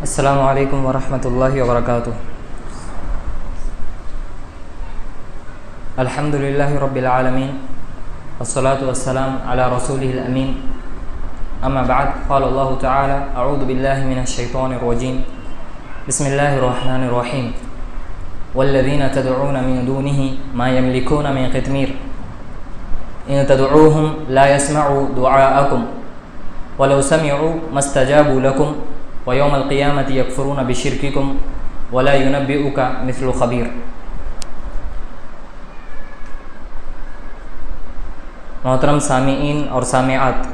السلام علیکم ورحمۃ اللہ وبرکاتہ۔ الحمد للہ رب العالمین والصلاة والسلام علی رسولہ الامین، اما بعد، قال اللہ تعالی اعوذ باللہ من الشیطان الرجیم، بسم اللہ الرحمن الرحیم، والذین تدعون من دونہ ما یملکون من قطمیر ان تدعوہم لا يسمعوا دعاءکم ولو سمعوا ما استجابوا لکم وَيَوْمَ الْقِيَامَةِ يَكْفُرُونَ بِشِرْكِكُمْ وَلَا يُنَبِّئُكَ مِثْلُ خَبِيرٍ۔ محترم سامعین اور سامعات،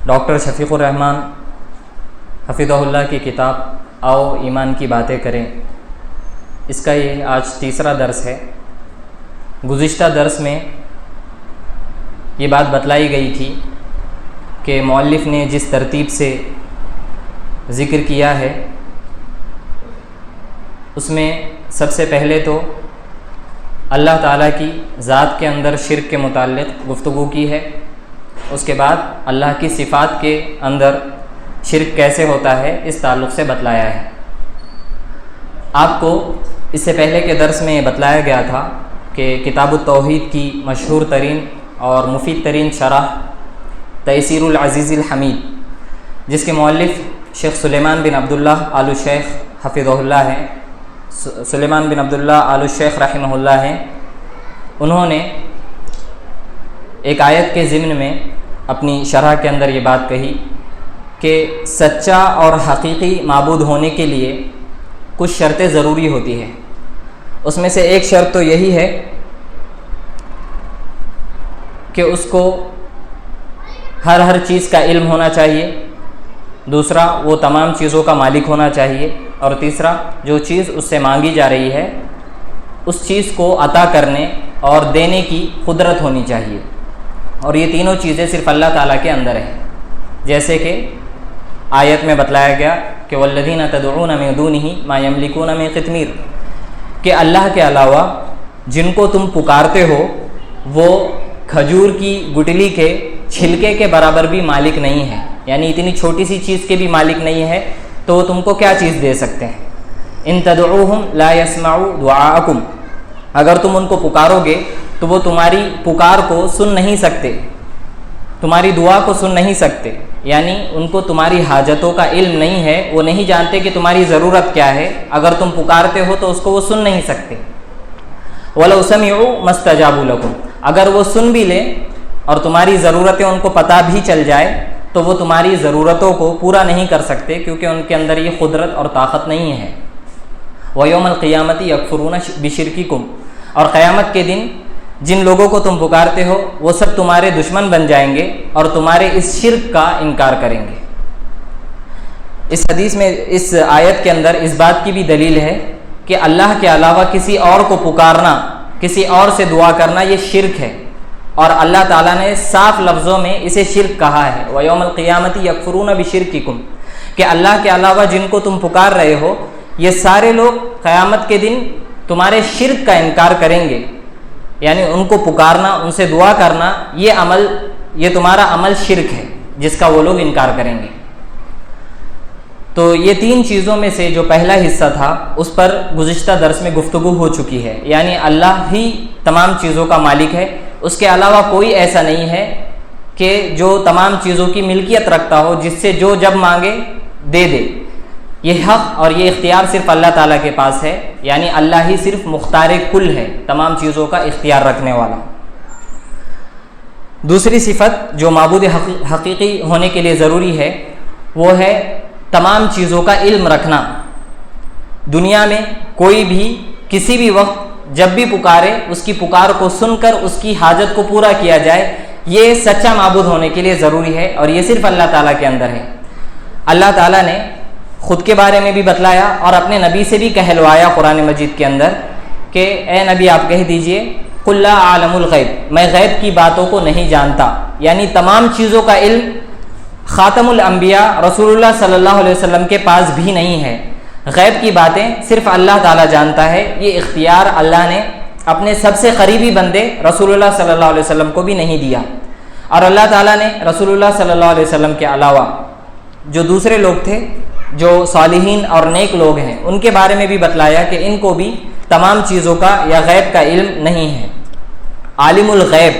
ڈاکٹر شفیق الرحمان حفظہ اللہ کی کتاب آؤ ایمان کی باتیں کریں، اس کا یہ آج تیسرا درس ہے۔ گزشتہ درس میں یہ بات بتلائی گئی تھی کہ مؤلف نے جس ترتیب سے ذکر کیا ہے اس میں سب سے پہلے تو اللہ تعالیٰ کی ذات کے اندر شرک کے متعلق گفتگو کی ہے، اس کے بعد اللہ کی صفات کے اندر شرک کیسے ہوتا ہے اس تعلق سے بتلایا ہے۔ آپ کو اس سے پہلے کے درس میں یہ بتلایا گیا تھا کہ کتاب التوحید کی مشہور ترین اور مفید ترین شرح تیسیر العزیز الحمید، جس کے مؤلف شیخ سلیمان بن عبداللہ آل الشیخ حفظہ اللہ ہیں، سلیمان بن عبداللہ آل الشیخ رحمہ اللہ ہیں، انہوں نے ایک آیت کے ضمن میں اپنی شرح کے اندر یہ بات کہی کہ سچا اور حقیقی معبود ہونے کے لیے کچھ شرطیں ضروری ہوتی ہیں۔ اس میں سے ایک شرط تو یہی ہے کہ اس کو ہر چیز کا علم ہونا چاہیے، دوسرا وہ تمام چیزوں کا مالک ہونا چاہیے، اور تیسرا جو چیز اس سے مانگی جا رہی ہے اس چیز کو عطا کرنے اور دینے کی قدرت ہونی چاہیے، اور یہ تینوں چیزیں صرف اللہ تعالیٰ کے اندر ہیں، جیسے کہ آیت میں بتلایا گیا کہ والذین تدعون من دونہ ما یملکون من قطمیر، کہ اللہ کے علاوہ جن کو تم پکارتے ہو وہ کھجور کی گٹلی کے چھلکے کے برابر بھی مالک نہیں ہے، یعنی اتنی چھوٹی سی چیز کے بھی مالک نہیں ہے، تو وہ تم کو کیا چیز دے سکتے ہیں؟ ان تدعوہم لا يسمعوا دعاءکم، اگر تم ان کو پکارو گے تو وہ تمہاری پکار کو سن نہیں سکتے، تمہاری دعا کو سن نہیں سکتے، یعنی ان کو تمہاری حاجتوں کا علم نہیں ہے، وہ نہیں جانتے کہ تمہاری ضرورت کیا ہے، اگر تم پکارتے ہو تو اس کو وہ سن نہیں سکتے۔ وَلَوْ سَمِعُوا مَا اسْتَجَابُوا لَكُمْ، اگر وہ سن بھی لیں اور تمہاری ضرورتیں ان کو پتہ بھی چل جائے تو وہ تمہاری ضرورتوں کو پورا نہیں کر سکتے، کیونکہ ان کے اندر یہ قدرت اور طاقت نہیں ہے۔ وَيَوْمَ الْقِيَامَةِ يَكْفُرُونَ بِشِرْكِكُمْ، اور قیامت کے دن جن لوگوں کو تم پکارتے ہو وہ سب تمہارے دشمن بن جائیں گے اور تمہارے اس شرک کا انکار کریں گے۔ اس حدیث میں، اس آیت کے اندر اس بات کی بھی دلیل ہے کہ اللہ کے علاوہ کسی اور کو پکارنا، کسی اور سے دعا کرنا یہ شرک ہے، اور اللہ تعالیٰ نے صاف لفظوں میں اسے شرک کہا ہے۔ وَيَوْمَ الْقِيَامَةِ يَكْفُرُونَ بِشِرْكِكُمْ، کہ اللہ کے علاوہ جن کو تم پکار رہے ہو یہ سارے لوگ قیامت کے دن تمہارے شرک کا انکار کریں گے، یعنی ان کو پکارنا، ان سے دعا کرنا، یہ تمہارا عمل شرک ہے جس کا وہ لوگ انکار کریں گے۔ تو یہ تین چیزوں میں سے جو پہلا حصہ تھا اس پر گزشتہ درس میں گفتگو ہو چکی ہے، یعنی اللہ ہی تمام چیزوں کا مالک ہے، اس کے علاوہ کوئی ایسا نہیں ہے کہ جو تمام چیزوں کی ملکیت رکھتا ہو، جس سے جو جب مانگے دے دے۔ یہ حق اور یہ اختیار صرف اللہ تعالیٰ کے پاس ہے، یعنی اللہ ہی صرف مختار کل ہے، تمام چیزوں کا اختیار رکھنے والا۔ دوسری صفت جو معبود حقیقی ہونے کے لیے ضروری ہے وہ ہے تمام چیزوں کا علم رکھنا۔ دنیا میں کوئی بھی کسی بھی وقت جب بھی پکارے اس کی پکار کو سن کر اس کی حاجت کو پورا کیا جائے، یہ سچا معبود ہونے کے لیے ضروری ہے، اور یہ صرف اللہ تعالیٰ کے اندر ہے۔ اللہ تعالیٰ نے خود کے بارے میں بھی بتلایا اور اپنے نبی سے بھی کہلوایا قرآن مجید کے اندر کہ اے نبی آپ کہہ دیجئے قُلْ لَا أَعْلَمُ الْغَيْبَ، میں غیب کی باتوں کو نہیں جانتا، یعنی تمام چیزوں کا علم خاتم الانبیاء رسول اللہ صلی اللہ علیہ وسلم کے پاس بھی نہیں ہے۔ غیب کی باتیں صرف اللہ تعالیٰ جانتا ہے، یہ اختیار اللہ نے اپنے سب سے قریبی بندے رسول اللہ صلی اللہ علیہ وسلم کو بھی نہیں دیا، اور اللہ تعالیٰ نے رسول اللہ صلی اللہ علیہ وسلم کے علاوہ جو دوسرے لوگ تھے جو صالحین اور نیک لوگ ہیں ان کے بارے میں بھی بتلایا کہ ان کو بھی تمام چیزوں کا یا غیب کا علم نہیں ہے۔ عالم الغیب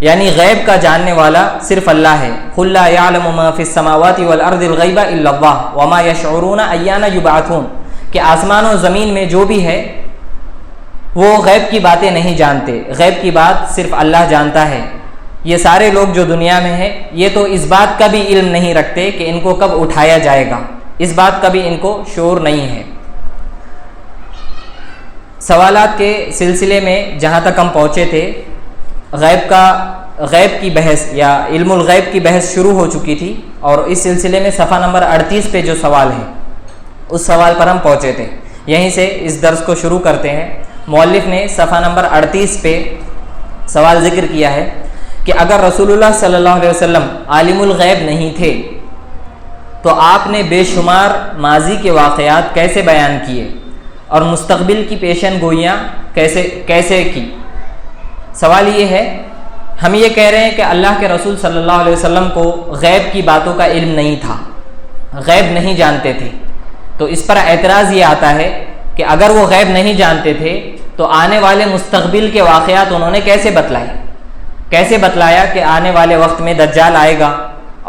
یعنی غیب کا جاننے والا صرف اللہ ہے۔ قل لا يعلم ما في السماوات والارض الغیب الا اللہ وما يشعرون ایان یبعثون، کہ آسمان و زمین میں جو بھی ہے وہ غیب کی باتیں نہیں جانتے، غیب کی بات صرف اللہ جانتا ہے۔ یہ سارے لوگ جو دنیا میں ہیں یہ تو اس بات کا بھی علم نہیں رکھتے کہ ان کو کب اٹھایا جائے گا، اس بات کا بھی ان کو شعور نہیں ہے۔ سوالات کے سلسلے میں جہاں تک ہم پہنچے تھے، غیب کی بحث یا علم الغیب کی بحث شروع ہو چکی تھی، اور اس سلسلے میں صفحہ نمبر 38 پہ جو سوال ہے اس سوال پر ہم پہنچے تھے۔ یہیں سے اس درس کو شروع کرتے ہیں۔ مؤلف نے صفحہ نمبر 38 پہ سوال ذکر کیا ہے کہ اگر رسول اللہ صلی اللہ علیہ وسلم عالم الغیب نہیں تھے تو آپ نے بے شمار ماضی کے واقعات کیسے بیان کیے اور مستقبل کی پیشن گوئیاں کیسے کی؟ سوال یہ ہے، ہم یہ کہہ رہے ہیں کہ اللہ کے رسول صلی اللہ علیہ وسلم کو غیب کی باتوں کا علم نہیں تھا، غیب نہیں جانتے تھے، تو اس پر اعتراض یہ آتا ہے کہ اگر وہ غیب نہیں جانتے تھے تو آنے والے مستقبل کے واقعات انہوں نے کیسے بتلایا کہ آنے والے وقت میں دجال آئے گا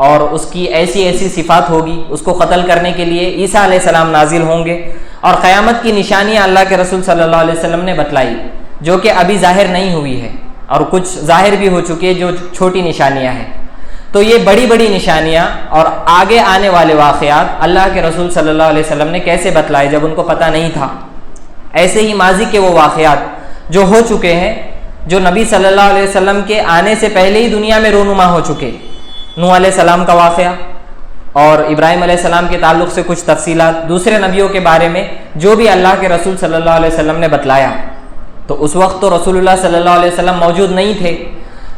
اور اس کی ایسی صفات ہوگی، اس کو قتل کرنے کے لیے عیسیٰ علیہ السلام نازل ہوں گے، اور قیامت کی نشانیاں اللہ کے رسول صلی اللہ علیہ وسلم نے بتلائی جو کہ ابھی ظاہر نہیں ہوئی ہے، اور کچھ ظاہر بھی ہو چکی ہے جو چھوٹی نشانیاں ہیں۔ تو یہ بڑی بڑی نشانیاں اور آگے آنے والے واقعات اللہ کے رسول صلی اللہ علیہ وسلم نے کیسے بتلائے جب ان کو پتہ نہیں تھا؟ ایسے ہی ماضی کے وہ واقعات جو ہو چکے ہیں، جو نبی صلی اللہ علیہ وسلم کے آنے سے پہلے ہی دنیا میں رونما ہو چکے، نوح علیہ السلام کا واقعہ اور ابراہیم علیہ السلام کے تعلق سے کچھ تفصیلات، دوسرے نبیوں کے بارے میں جو بھی اللہ کے رسول صلی اللہ علیہ وسلم نے بتلایا، تو اس وقت تو رسول اللہ صلی اللہ علیہ وسلم موجود نہیں تھے،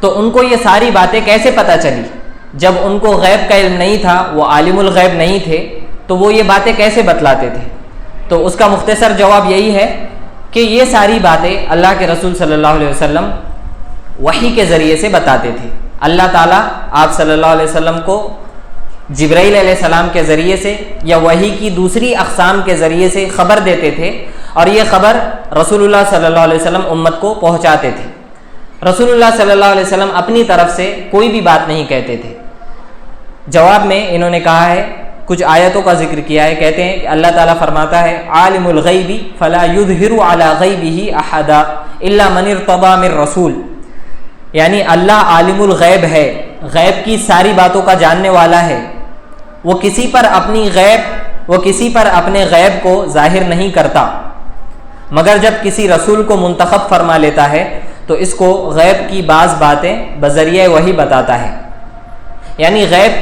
تو ان کو یہ ساری باتیں کیسے پتہ چلی؟ جب ان کو غیب کا علم نہیں تھا، وہ عالم الغیب نہیں تھے، تو وہ یہ باتیں کیسے بتلاتے تھے؟ تو اس کا مختصر جواب یہی ہے کہ یہ ساری باتیں اللہ کے رسول صلی اللہ علیہ وسلم وحی کے ذریعے سے بتاتے تھے۔ اللہ تعالیٰ آپ صلی اللہ علیہ وسلم کو جبرائیل علیہ السلام کے ذریعے سے یا وحی کی دوسری اقسام کے ذریعے سے خبر دیتے تھے، اور یہ خبر رسول اللہ صلی اللہ علیہ وسلم امت کو پہنچاتے تھے۔ رسول اللہ صلی اللہ علیہ وسلم اپنی طرف سے کوئی بھی بات نہیں کہتے تھے۔ جواب میں انہوں نے کہا ہے، کچھ آیتوں کا ذکر کیا ہے، کہتے ہیں کہ اللہ تعالیٰ فرماتا ہے عالم الغیب فلا یظہر علی غیبہ احدا الا من ارتضی من رسول، یعنی اللہ عالم الغیب ہے، غیب کی ساری باتوں کا جاننے والا ہے، وہ کسی پر اپنے غیب کو ظاہر نہیں کرتا، مگر جب کسی رسول کو منتخب فرما لیتا ہے تو اس کو غیب کی بعض باتیں بذریعہ وحی بتاتا ہے۔ یعنی غیب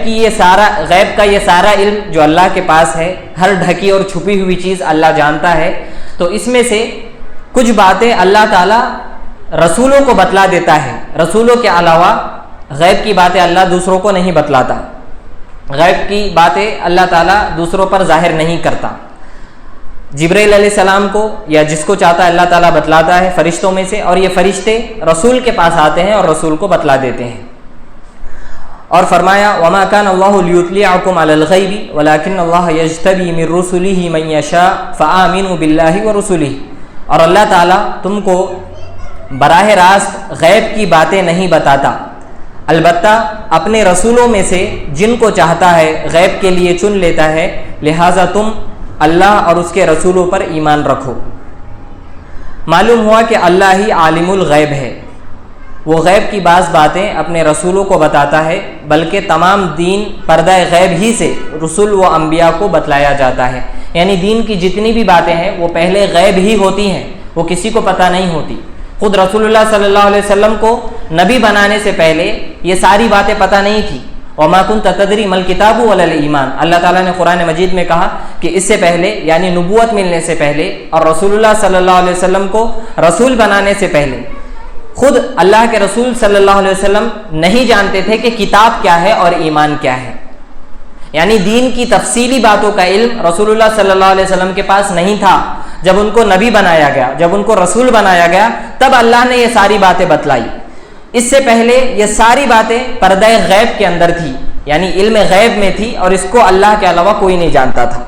کا یہ سارا علم جو اللہ کے پاس ہے، ہر ڈھکی اور چھپی ہوئی چیز اللہ جانتا ہے، تو اس میں سے کچھ باتیں اللہ تعالیٰ رسولوں کو بتلا دیتا ہے، رسولوں کے علاوہ غیب کی باتیں اللہ دوسروں کو نہیں بتلاتا، غیب کی باتیں اللہ تعالیٰ دوسروں پر ظاہر نہیں کرتا۔ جبرائیل علیہ السلام کو یا جس کو چاہتا ہے اللہ تعالیٰ بتلاتا ہے فرشتوں میں سے، اور یہ فرشتے رسول کے پاس آتے ہیں اور رسول کو بتلا دیتے ہیں۔ اور فرمایا وما كان الله ليطلعكم على الغيب ولكن الله يجتبي من رسله من يشاء فآمنوا بالله ورسله، اور اللہ تعالیٰ تم کو براہ راست غیب کی باتیں نہیں بتاتا، البتہ اپنے رسولوں میں سے جن کو چاہتا ہے غیب کے لیے چن لیتا ہے، لہٰذا تم اللہ اور اس کے رسولوں پر ایمان رکھو۔ معلوم ہوا کہ اللہ ہی عالم الغیب ہے، وہ غیب کی بعض باتیں اپنے رسولوں کو بتاتا ہے، بلکہ تمام دین پردہ غیب ہی سے رسول و انبیاء کو بتلایا جاتا ہے، یعنی دین کی جتنی بھی باتیں ہیں وہ پہلے غیب ہی ہوتی ہیں، وہ کسی کو پتہ نہیں ہوتی۔ خود رسول اللہ صلی اللہ علیہ وسلم کو نبی بنانے سے پہلے یہ ساری باتیں پتہ نہیں تھی۔ وما كنت تدری ما الکتاب ولا الایمان، اللہ تعالیٰ نے قرآن مجید میں کہا کہ اس سے پہلے یعنی نبوت ملنے سے پہلے اور رسول اللہ صلی اللہ علیہ وسلم کو رسول بنانے سے پہلے خود اللہ کے رسول صلی اللہ علیہ وسلم نہیں جانتے تھے کہ کتاب کیا ہے اور ایمان کیا ہے، یعنی دین کی تفصیلی باتوں کا علم رسول اللہ صلی اللہ علیہ وسلم کے پاس نہیں تھا۔ جب ان کو نبی بنایا گیا، جب ان کو رسول بنایا گیا، تب اللہ نے یہ ساری باتیں بتلائی۔ اس سے پہلے یہ ساری باتیں پردہ غیب کے اندر تھی، یعنی علم غیب میں تھی اور اس کو اللہ کے علاوہ کوئی نہیں جانتا تھا۔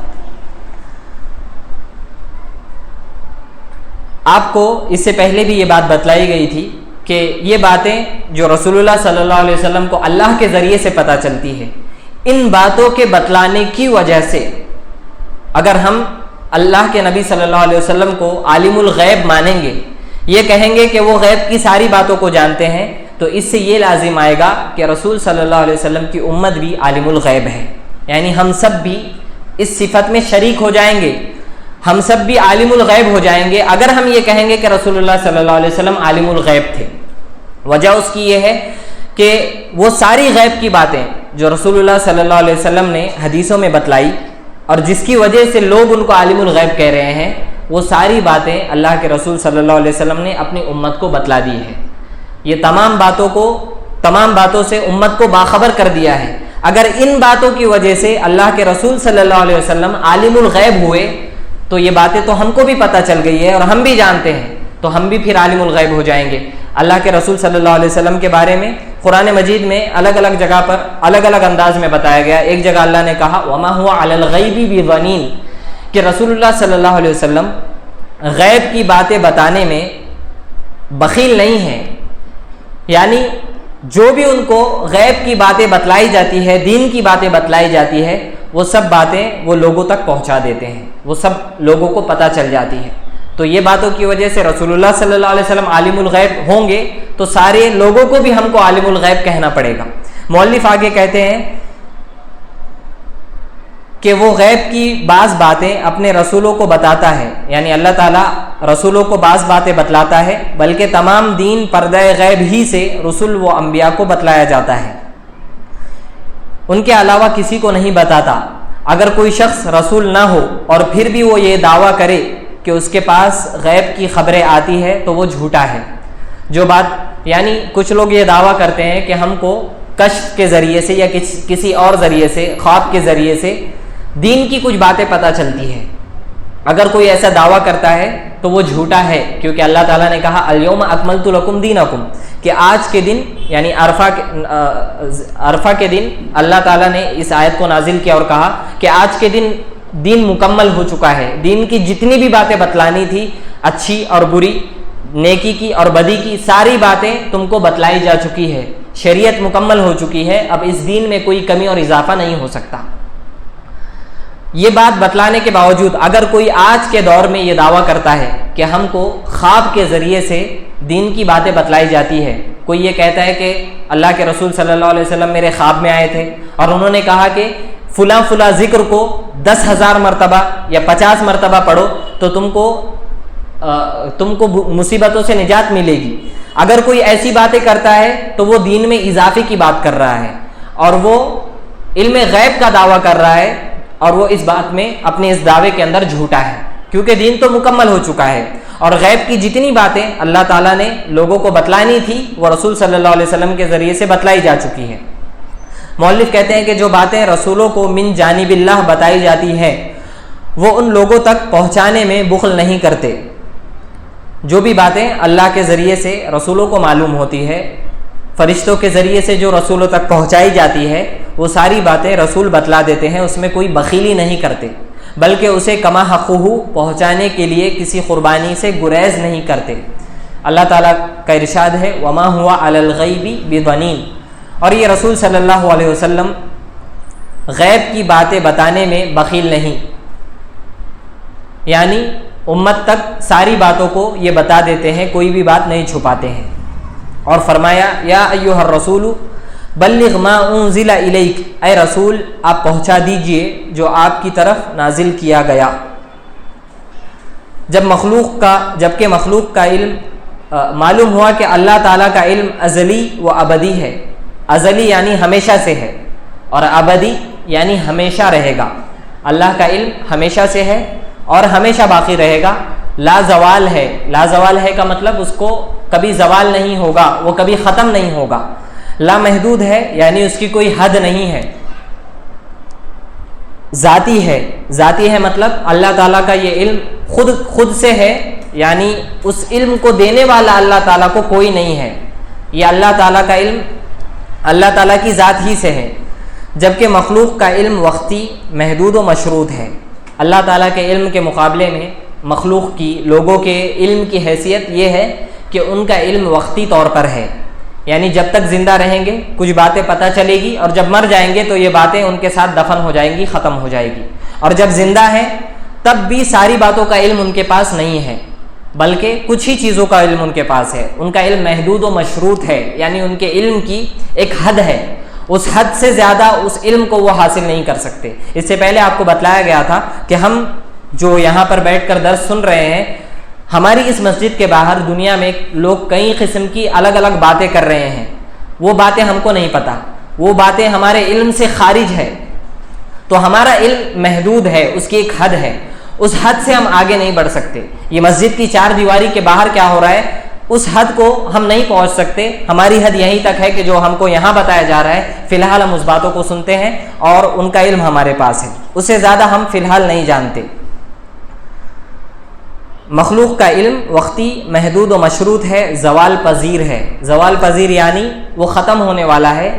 آپ کو اس سے پہلے بھی یہ بات بتلائی گئی تھی کہ یہ باتیں جو رسول اللہ صلی اللہ علیہ وسلم کو اللہ کے ذریعے سے پتہ چلتی ہے، ان باتوں کے بتلانے کی وجہ سے اگر ہم اللہ کے نبی صلی اللہ علیہ وسلم کو عالم الغیب مانیں گے، یہ کہیں گے کہ وہ غیب کی ساری باتوں کو جانتے ہیں، تو اس سے یہ لازم آئے گا کہ رسول صلی اللہ علیہ وسلم کی امت بھی عالم الغیب ہے، یعنی ہم سب بھی اس صفت میں شریک ہو جائیں گے، ہم سب بھی عالم الغیب ہو جائیں گے اگر ہم یہ کہیں گے کہ رسول اللہ صلی اللہ علیہ وسلم عالم الغیب تھے۔ وجہ اس کی یہ ہے کہ وہ ساری غیب کی باتیں جو رسول اللہ صلی اللہ علیہ وسلم نے حدیثوں میں بتلائی اور جس کی وجہ سے لوگ ان کو عالم الغیب کہہ رہے ہیں، وہ ساری باتیں اللہ کے رسول صلی اللہ علیہ وسلم نے اپنی امت کو بتلا دی ہے۔ یہ تمام باتوں سے امت کو باخبر کر دیا ہے۔ اگر ان باتوں کی وجہ سے اللہ کے رسول صلی اللہ علیہ وسلم عالم الغیب ہوئے تو یہ باتیں تو ہم کو بھی پتہ چل گئی ہے اور ہم بھی جانتے ہیں، تو ہم بھی پھر عالم الغیب ہو جائیں گے۔ اللہ کے رسول صلی اللہ علیہ وسلم کے بارے میں قرآن مجید میں الگ الگ جگہ پر الگ الگ انداز میں بتایا گیا۔ ایک جگہ اللہ نے کہا وَمَا هُوَ عَلَى الْغَيْبِ بِضَنِينٍ، کہ رسول اللہ صلی اللہ علیہ وسلم غیب کی باتیں بتانے میں بخیل نہیں ہیں، یعنی جو بھی ان کو غیب کی باتیں بتلائی جاتی ہے، دین کی باتیں بتلائی جاتی ہے، وہ سب باتیں وہ لوگوں تک پہنچا دیتے ہیں، وہ سب لوگوں کو پتہ چل جاتی ہے۔ تو یہ باتوں کی وجہ سے رسول اللہ صلی اللہ علیہ وسلم عالم الغیب ہوں گے تو سارے لوگوں کو بھی ہم کو عالم الغیب کہنا پڑے گا۔ مؤلف آگے کہتے ہیں کہ وہ غیب کی بعض باتیں اپنے رسولوں کو بتاتا ہے، یعنی اللہ تعالیٰ رسولوں کو بعض باتیں بتلاتا ہے، بلکہ تمام دین پردہ غیب ہی سے رسول و انبیاء کو بتلایا جاتا ہے، ان کے علاوہ کسی کو نہیں بتاتا۔ اگر کوئی شخص رسول نہ ہو اور پھر بھی وہ یہ دعویٰ کرے کہ اس کے پاس غیب کی خبریں آتی ہے تو وہ جھوٹا ہے۔ جو بات یعنی کچھ لوگ یہ دعویٰ کرتے ہیں کہ ہم کو کشف کے ذریعے سے یا کسی اور ذریعے سے، خواب کے ذریعے سے دین کی کچھ باتیں پتہ چلتی ہیں۔ اگر کوئی ایسا دعویٰ کرتا ہے تو وہ جھوٹا ہے، کیونکہ اللہ تعالیٰ نے کہا الیوم اکملت لکم دینکم، کہ آج کے دن یعنی عرفہ کے دن اللہ تعالیٰ نے اس آیت کو نازل کیا اور کہا کہ آج کے دن دین مکمل ہو چکا ہے، دین کی جتنی بھی باتیں بتلانی تھی، اچھی اور بری، نیکی کی اور بدی کی، ساری باتیں تم کو بتلائی جا چکی ہے، شریعت مکمل ہو چکی ہے، اب اس دین میں کوئی کمی اور اضافہ نہیں ہو سکتا۔ یہ بات بتلانے کے باوجود اگر کوئی آج کے دور میں یہ دعویٰ کرتا ہے کہ ہم کو خواب کے ذریعے سے دین کی باتیں بتلائی جاتی ہے، کوئی یہ کہتا ہے کہ اللہ کے رسول صلی اللہ علیہ وسلم میرے خواب میں آئے تھے اور انہوں نے کہا کہ فلاں ذکر کو 10,000 مرتبہ یا 50 مرتبہ پڑھو تو تم کو مصیبتوں سے نجات ملے گی۔ اگر کوئی ایسی باتیں کرتا ہے تو وہ دین میں اضافے کی بات کر رہا ہے اور وہ علم غیب کا دعویٰ کر رہا ہے، اور وہ اس بات میں اپنے اس دعوے کے اندر جھوٹا ہے، کیونکہ دین تو مکمل ہو چکا ہے اور غیب کی جتنی باتیں اللہ تعالیٰ نے لوگوں کو بتلانی تھی وہ رسول صلی اللہ علیہ وسلم کے ذریعے سے بتلائی جا چکی ہے۔ مؤلف کہتے ہیں کہ جو باتیں رسولوں کو من جانب اللہ بتائی جاتی ہیں وہ ان لوگوں تک پہنچانے میں بخل نہیں کرتے۔ جو بھی باتیں اللہ کے ذریعے سے رسولوں کو معلوم ہوتی ہے، فرشتوں کے ذریعے سے جو رسولوں تک پہنچائی جاتی ہے، وہ ساری باتیں رسول بتلا دیتے ہیں، اس میں کوئی بخیلی نہیں کرتے، بلکہ اسے کما حقہ پہنچانے کے لیے کسی قربانی سے گریز نہیں کرتے۔ اللہ تعالیٰ کا ارشاد ہے وما هو علی الغیب بضنین، اور یہ رسول صلی اللہ علیہ وسلم غیب کی باتیں بتانے میں بخیل نہیں، یعنی امت تک ساری باتوں کو یہ بتا دیتے ہیں، کوئی بھی بات نہیں چھپاتے ہیں۔ اور فرمایا یا ایھا الرسول بلغ ما انزل الیک، اے رسول آپ پہنچا دیجئے جو آپ کی طرف نازل کیا گیا۔ جبکہ مخلوق کا علم معلوم ہوا کہ اللہ تعالیٰ کا علم ازلی و ابدی ہے، ازلی یعنی ہمیشہ سے ہے اور ابدی یعنی ہمیشہ رہے گا۔ اللہ کا علم ہمیشہ سے ہے اور ہمیشہ باقی رہے گا، لا زوال ہے۔ لا زوال ہے کا مطلب اس کو کبھی زوال نہیں ہوگا، وہ کبھی ختم نہیں ہوگا۔ لا محدود ہے یعنی اس کی کوئی حد نہیں ہے۔ ذاتی ہے، ذاتی ہے مطلب اللہ تعالیٰ کا یہ علم خود سے ہے، یعنی اس علم کو دینے والا اللہ تعالیٰ کو کوئی نہیں ہے، یہ اللہ تعالیٰ کا علم اللہ تعالیٰ کی ذات ہی سے ہے۔ جبکہ مخلوق کا علم وقتی، محدود و مشروط ہے۔ اللہ تعالیٰ کے علم کے مقابلے میں مخلوق کی، لوگوں کے علم کی حیثیت یہ ہے کہ ان کا علم وقتی طور پر ہے، یعنی جب تک زندہ رہیں گے کچھ باتیں پتہ چلے گی، اور جب مر جائیں گے تو یہ باتیں ان کے ساتھ دفن ہو جائیں گی، ختم ہو جائے گی۔ اور جب زندہ ہیں تب بھی ساری باتوں کا علم ان کے پاس نہیں ہے، بلکہ کچھ ہی چیزوں کا علم ان کے پاس ہے۔ ان کا علم محدود و مشروط ہے، یعنی ان کے علم کی ایک حد ہے، اس حد سے زیادہ اس علم کو وہ حاصل نہیں کر سکتے۔ اس سے پہلے آپ کو بتلایا گیا تھا کہ ہم جو یہاں پر بیٹھ کر درس سن رہے ہیں، ہماری اس مسجد کے باہر دنیا میں لوگ کئی قسم کی الگ الگ باتیں کر رہے ہیں، وہ باتیں ہم کو نہیں پتہ، وہ باتیں ہمارے علم سے خارج ہے، تو ہمارا علم محدود ہے، اس کی ایک حد ہے، اس حد سے ہم آگے نہیں بڑھ سکتے۔ یہ مسجد کی چار دیواری کے باہر کیا ہو رہا ہے، اس حد کو ہم نہیں پہنچ سکتے، ہماری حد یہیں تک ہے کہ جو ہم کو یہاں بتایا جا رہا ہے فی الحال ہم اس باتوں کو سنتے ہیں اور ان کا علم ہمارے پاس ہے، اس سے زیادہ ہم فی الحال نہیں جانتے۔ مخلوق کا علم وقتی، محدود و مشروط ہے، زوال پذیر ہے۔ زوال پذیر یعنی وہ ختم ہونے والا ہے،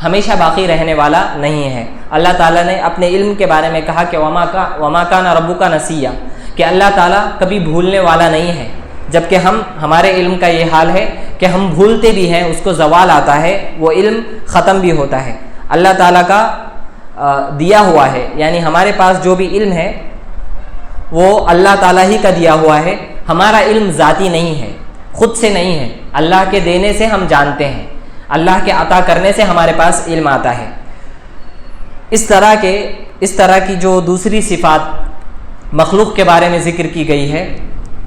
ہمیشہ باقی رہنے والا نہیں ہے۔ اللہ تعالیٰ نے اپنے علم کے بارے میں کہا کہ وما کان ربک نسیا، کہ اللہ تعالیٰ کبھی بھولنے والا نہیں ہے، جبکہ ہمارے علم کا یہ حال ہے کہ ہم بھولتے بھی ہیں، اس کو زوال آتا ہے، وہ علم ختم بھی ہوتا ہے۔ اللہ تعالیٰ کا دیا ہوا ہے، یعنی ہمارے پاس جو بھی علم ہے وہ اللہ تعالیٰ ہی کا دیا ہوا ہے، ہمارا علم ذاتی نہیں ہے، خود سے نہیں ہے، اللہ کے دینے سے ہم جانتے ہیں، اللہ کے عطا کرنے سے ہمارے پاس علم آتا ہے۔ اس طرح کی جو دوسری صفات مخلوق کے بارے میں ذکر کی گئی ہے،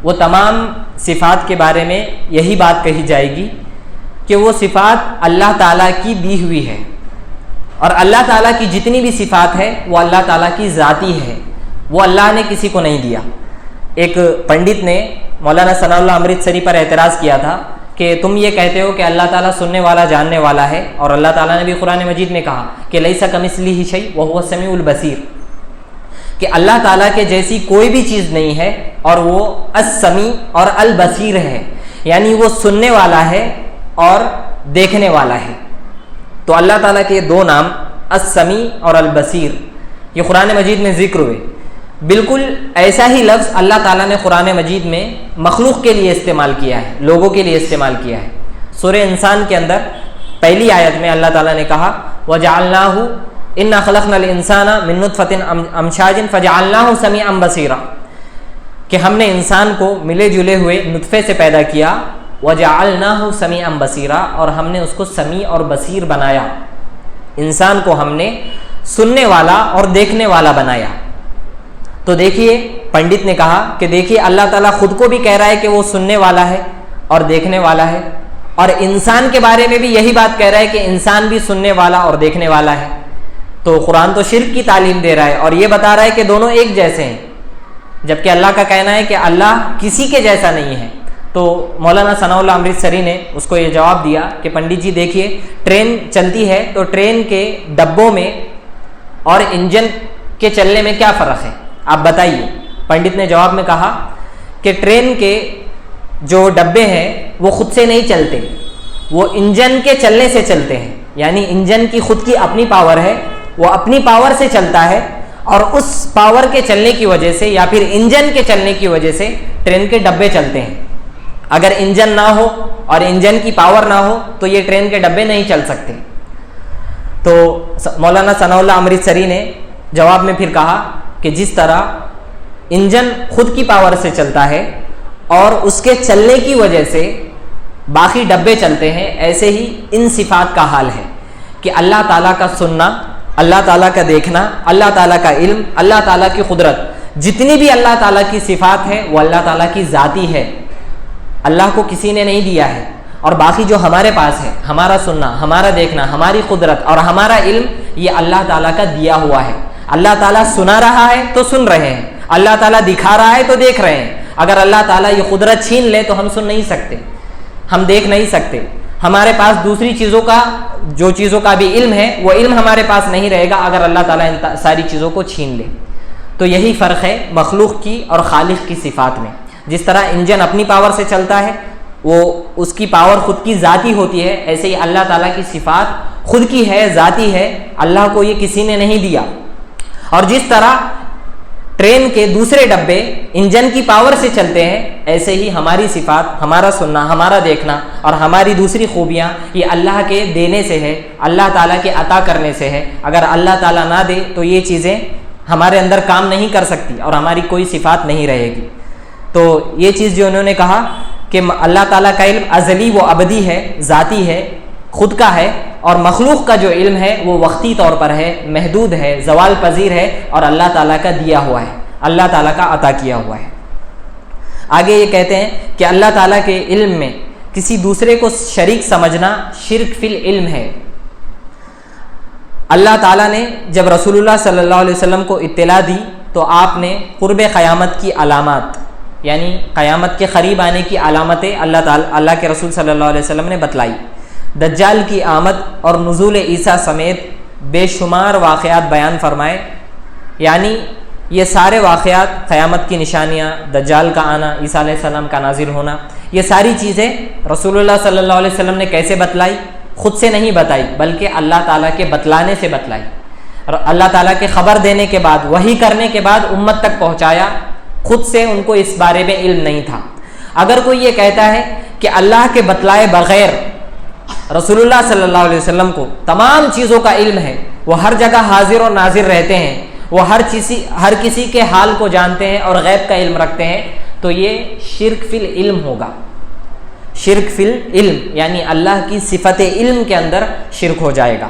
وہ تمام صفات کے بارے میں یہی بات کہی جائے گی کہ وہ صفات اللہ تعالیٰ کی دی ہوئی ہے، اور اللہ تعالیٰ کی جتنی بھی صفات ہے وہ اللہ تعالیٰ کی ذاتی ہے، وہ اللہ نے کسی کو نہیں دیا۔ ایک پنڈت نے مولانا ثناء اللہ امرتسری پر اعتراض کیا تھا کہ تم یہ کہتے ہو کہ اللہ تعالیٰ سننے والا، جاننے والا ہے، اور اللہ تعالیٰ نے بھی قرآن مجید میں کہا کہ لیس کمثلہ شیء وہو السمیع البصیر، کہ اللہ تعالیٰ کے جیسی کوئی بھی چیز نہیں ہے، اور وہ السمیع اور البصیر ہے، یعنی وہ سننے والا ہے اور دیکھنے والا ہے۔ تو اللہ تعالیٰ کے دو نام السمیع اور البصیر یہ قرآن مجید میں ذکر ہوئے۔ بالکل ایسا ہی لفظ اللہ تعالیٰ نے قرآن مجید میں مخلوق کے لیے استعمال کیا ہے، لوگوں کے لیے استعمال کیا ہے۔ سورہ انسان کے اندر پہلی آیت میں اللہ تعالیٰ نے کہا وَجَعَلْنَاهُ إِنَّا خَلَقْنَا الْإِنسَانَ مِن نُطْفَةٍ أَمْشَاجٍ فَجَعَلْنَاهُ سَمِيعًا بَصِيرًا، کہ ہم نے انسان کو ملے جلے ہوئے نطفے سے پیدا کیا، وَجَعَلْنَاهُ سَمِيعًا بَصِيرًا، اور ہم نے اس کو سمیع اور بصیر بنایا، انسان کو ہم نے سننے والا اور دیکھنے والا بنایا۔ تو دیکھیے پنڈت نے کہا کہ دیکھیے اللہ تعالیٰ خود کو بھی کہہ رہا ہے کہ وہ سننے والا ہے اور دیکھنے والا ہے، اور انسان کے بارے میں بھی یہی بات کہہ رہا ہے کہ انسان بھی سننے والا اور دیکھنے والا ہے۔ تو قرآن تو شرک کی تعلیم دے رہا ہے اور یہ بتا رہا ہے کہ دونوں ایک جیسے ہیں، جبکہ اللہ کا کہنا ہے کہ اللہ کسی کے جیسا نہیں ہے۔ تو مولانا ثناء اللہ امرتسری نے اس کو یہ جواب دیا کہ پنڈت جی دیکھیے ٹرین چلتی ہے تو ٹرین کے ڈبوں میں اور انجن کے چلنے میں کیا فرق ہے، آپ بتائیے۔ پنڈت نے جواب میں کہا کہ ٹرین کے جو ڈبے ہیں وہ خود سے نہیں چلتے، وہ انجن کے چلنے سے چلتے ہیں، یعنی انجن کی خود کی اپنی پاور ہے، وہ اپنی پاور سے چلتا ہے، اور اس پاور کے چلنے کی وجہ سے یا پھر انجن کے چلنے کی وجہ سے ٹرین کے ڈبے چلتے ہیں۔ اگر انجن نہ ہو اور انجن کی پاور نہ ہو تو یہ ٹرین کے ڈبے نہیں چل سکتے۔ تو مولانا ثناء اللہ امرتسری نے جواب میں پھر کہا کہ جس طرح انجن خود کی پاور سے چلتا ہے اور اس کے چلنے کی وجہ سے باقی ڈبے چلتے ہیں، ایسے ہی ان صفات کا حال ہے کہ اللہ تعالیٰ کا سننا، اللہ تعالیٰ کا دیکھنا، اللہ تعالیٰ کا علم، اللہ تعالیٰ کی قدرت، جتنی بھی اللہ تعالیٰ کی صفات ہے وہ اللہ تعالیٰ کی ذاتی ہے، اللہ کو کسی نے نہیں دیا ہے۔ اور باقی جو ہمارے پاس ہے، ہمارا سننا، ہمارا دیکھنا، ہماری قدرت اور ہمارا علم، یہ اللہ تعالیٰ کا دیا ہوا ہے۔ اللہ تعالیٰ سنا رہا ہے تو سن رہے ہیں، اللہ تعالیٰ دکھا رہا ہے تو دیکھ رہے ہیں۔ اگر اللہ تعالیٰ یہ قدرت چھین لے تو ہم سن نہیں سکتے، ہم دیکھ نہیں سکتے، ہمارے پاس دوسری چیزوں کا، جو چیزوں کا بھی علم ہے وہ علم ہمارے پاس نہیں رہے گا اگر اللہ تعالیٰ ان ساری چیزوں کو چھین لے۔ تو یہی فرق ہے مخلوق کی اور خالق کی صفات میں۔ جس طرح انجن اپنی پاور سے چلتا ہے، وہ اس کی پاور خود کی ذاتی ہوتی ہے، ایسے ہی اللہ تعالیٰ کی صفات خود کی ہے، ذاتی ہے، اللہ کو یہ کسی نے نہیں دیا۔ اور جس طرح ٹرین کے دوسرے ڈبے انجن کی پاور سے چلتے ہیں، ایسے ہی ہماری صفات، ہمارا سننا، ہمارا دیکھنا اور ہماری دوسری خوبیاں یہ اللہ کے دینے سے ہے، اللہ تعالیٰ کے عطا کرنے سے ہے۔ اگر اللہ تعالیٰ نہ دے تو یہ چیزیں ہمارے اندر کام نہیں کر سکتی اور ہماری کوئی صفات نہیں رہے گی۔ تو یہ چیز جو انہوں نے کہا کہ اللہ تعالیٰ کا علم ازلی و ابدی ہے، ذاتی ہے، خود کا ہے، اور مخلوق کا جو علم ہے وہ وقتی طور پر ہے، محدود ہے، زوال پذیر ہے، اور اللہ تعالیٰ کا دیا ہوا ہے، اللہ تعالیٰ کا عطا کیا ہوا ہے۔ آگے یہ کہتے ہیں کہ اللہ تعالیٰ کے علم میں کسی دوسرے کو شریک سمجھنا شرک فی العلم ہے۔ اللہ تعالیٰ نے جب رسول اللہ صلی اللہ علیہ وسلم کو اطلاع دی تو آپ نے قرب قیامت کی علامات، یعنی قیامت کے قریب آنے کی علامتیں اللہ کے رسول صلی اللہ علیہ وسلم نے بتلائی۔ دجال کی آمد اور نزول عیسیٰ سمیت بے شمار واقعات بیان فرمائے، یعنی یہ سارے واقعات، قیامت کی نشانیاں، دجال کا آنا، عیسیٰ علیہ السلام کا نازل ہونا، یہ ساری چیزیں رسول اللہ صلی اللہ علیہ وسلم نے کیسے بتلائی؟ خود سے نہیں بتائی بلکہ اللہ تعالیٰ کے بتلانے سے بتلائی، اور اللہ تعالیٰ کے خبر دینے کے بعد، وحی کرنے کے بعد امت تک پہنچایا۔ خود سے ان کو اس بارے میں علم نہیں تھا۔ اگر کوئی یہ کہتا ہے کہ اللہ کے بتلائے بغیر رسول اللہ صلی اللہ علیہ وسلم کو تمام چیزوں کا علم ہے، وہ ہر جگہ حاضر اور ناظر رہتے ہیں، وہ ہر کسی کے حال کو جانتے ہیں اور غیب کا علم رکھتے ہیں، تو یہ شرک فی العلم ہوگا۔ شرک فی العلم یعنی اللہ کی صفت علم کے اندر شرک ہو جائے گا۔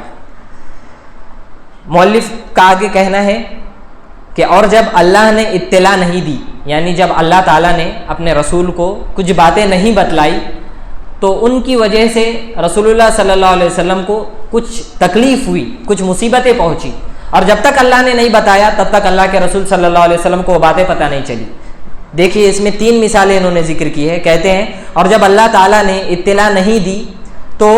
مؤلف کا آگے کہنا ہے کہ اور جب اللہ نے اطلاع نہیں دی، یعنی جب اللہ تعالیٰ نے اپنے رسول کو کچھ باتیں نہیں بتلائی تو ان کی وجہ سے رسول اللہ صلی اللہ علیہ وسلم کو کچھ تکلیف ہوئی، کچھ مصیبتیں پہنچی، اور جب تک اللہ نے نہیں بتایا تب تک اللہ کے رسول صلی اللہ علیہ وسلم کو وہ باتیں پتہ نہیں چلی۔ دیکھیے اس میں 3 مثالیں انہوں نے ذکر کی ہے۔ کہتے ہیں اور جب اللہ تعالیٰ نے اطلاع نہیں دی تو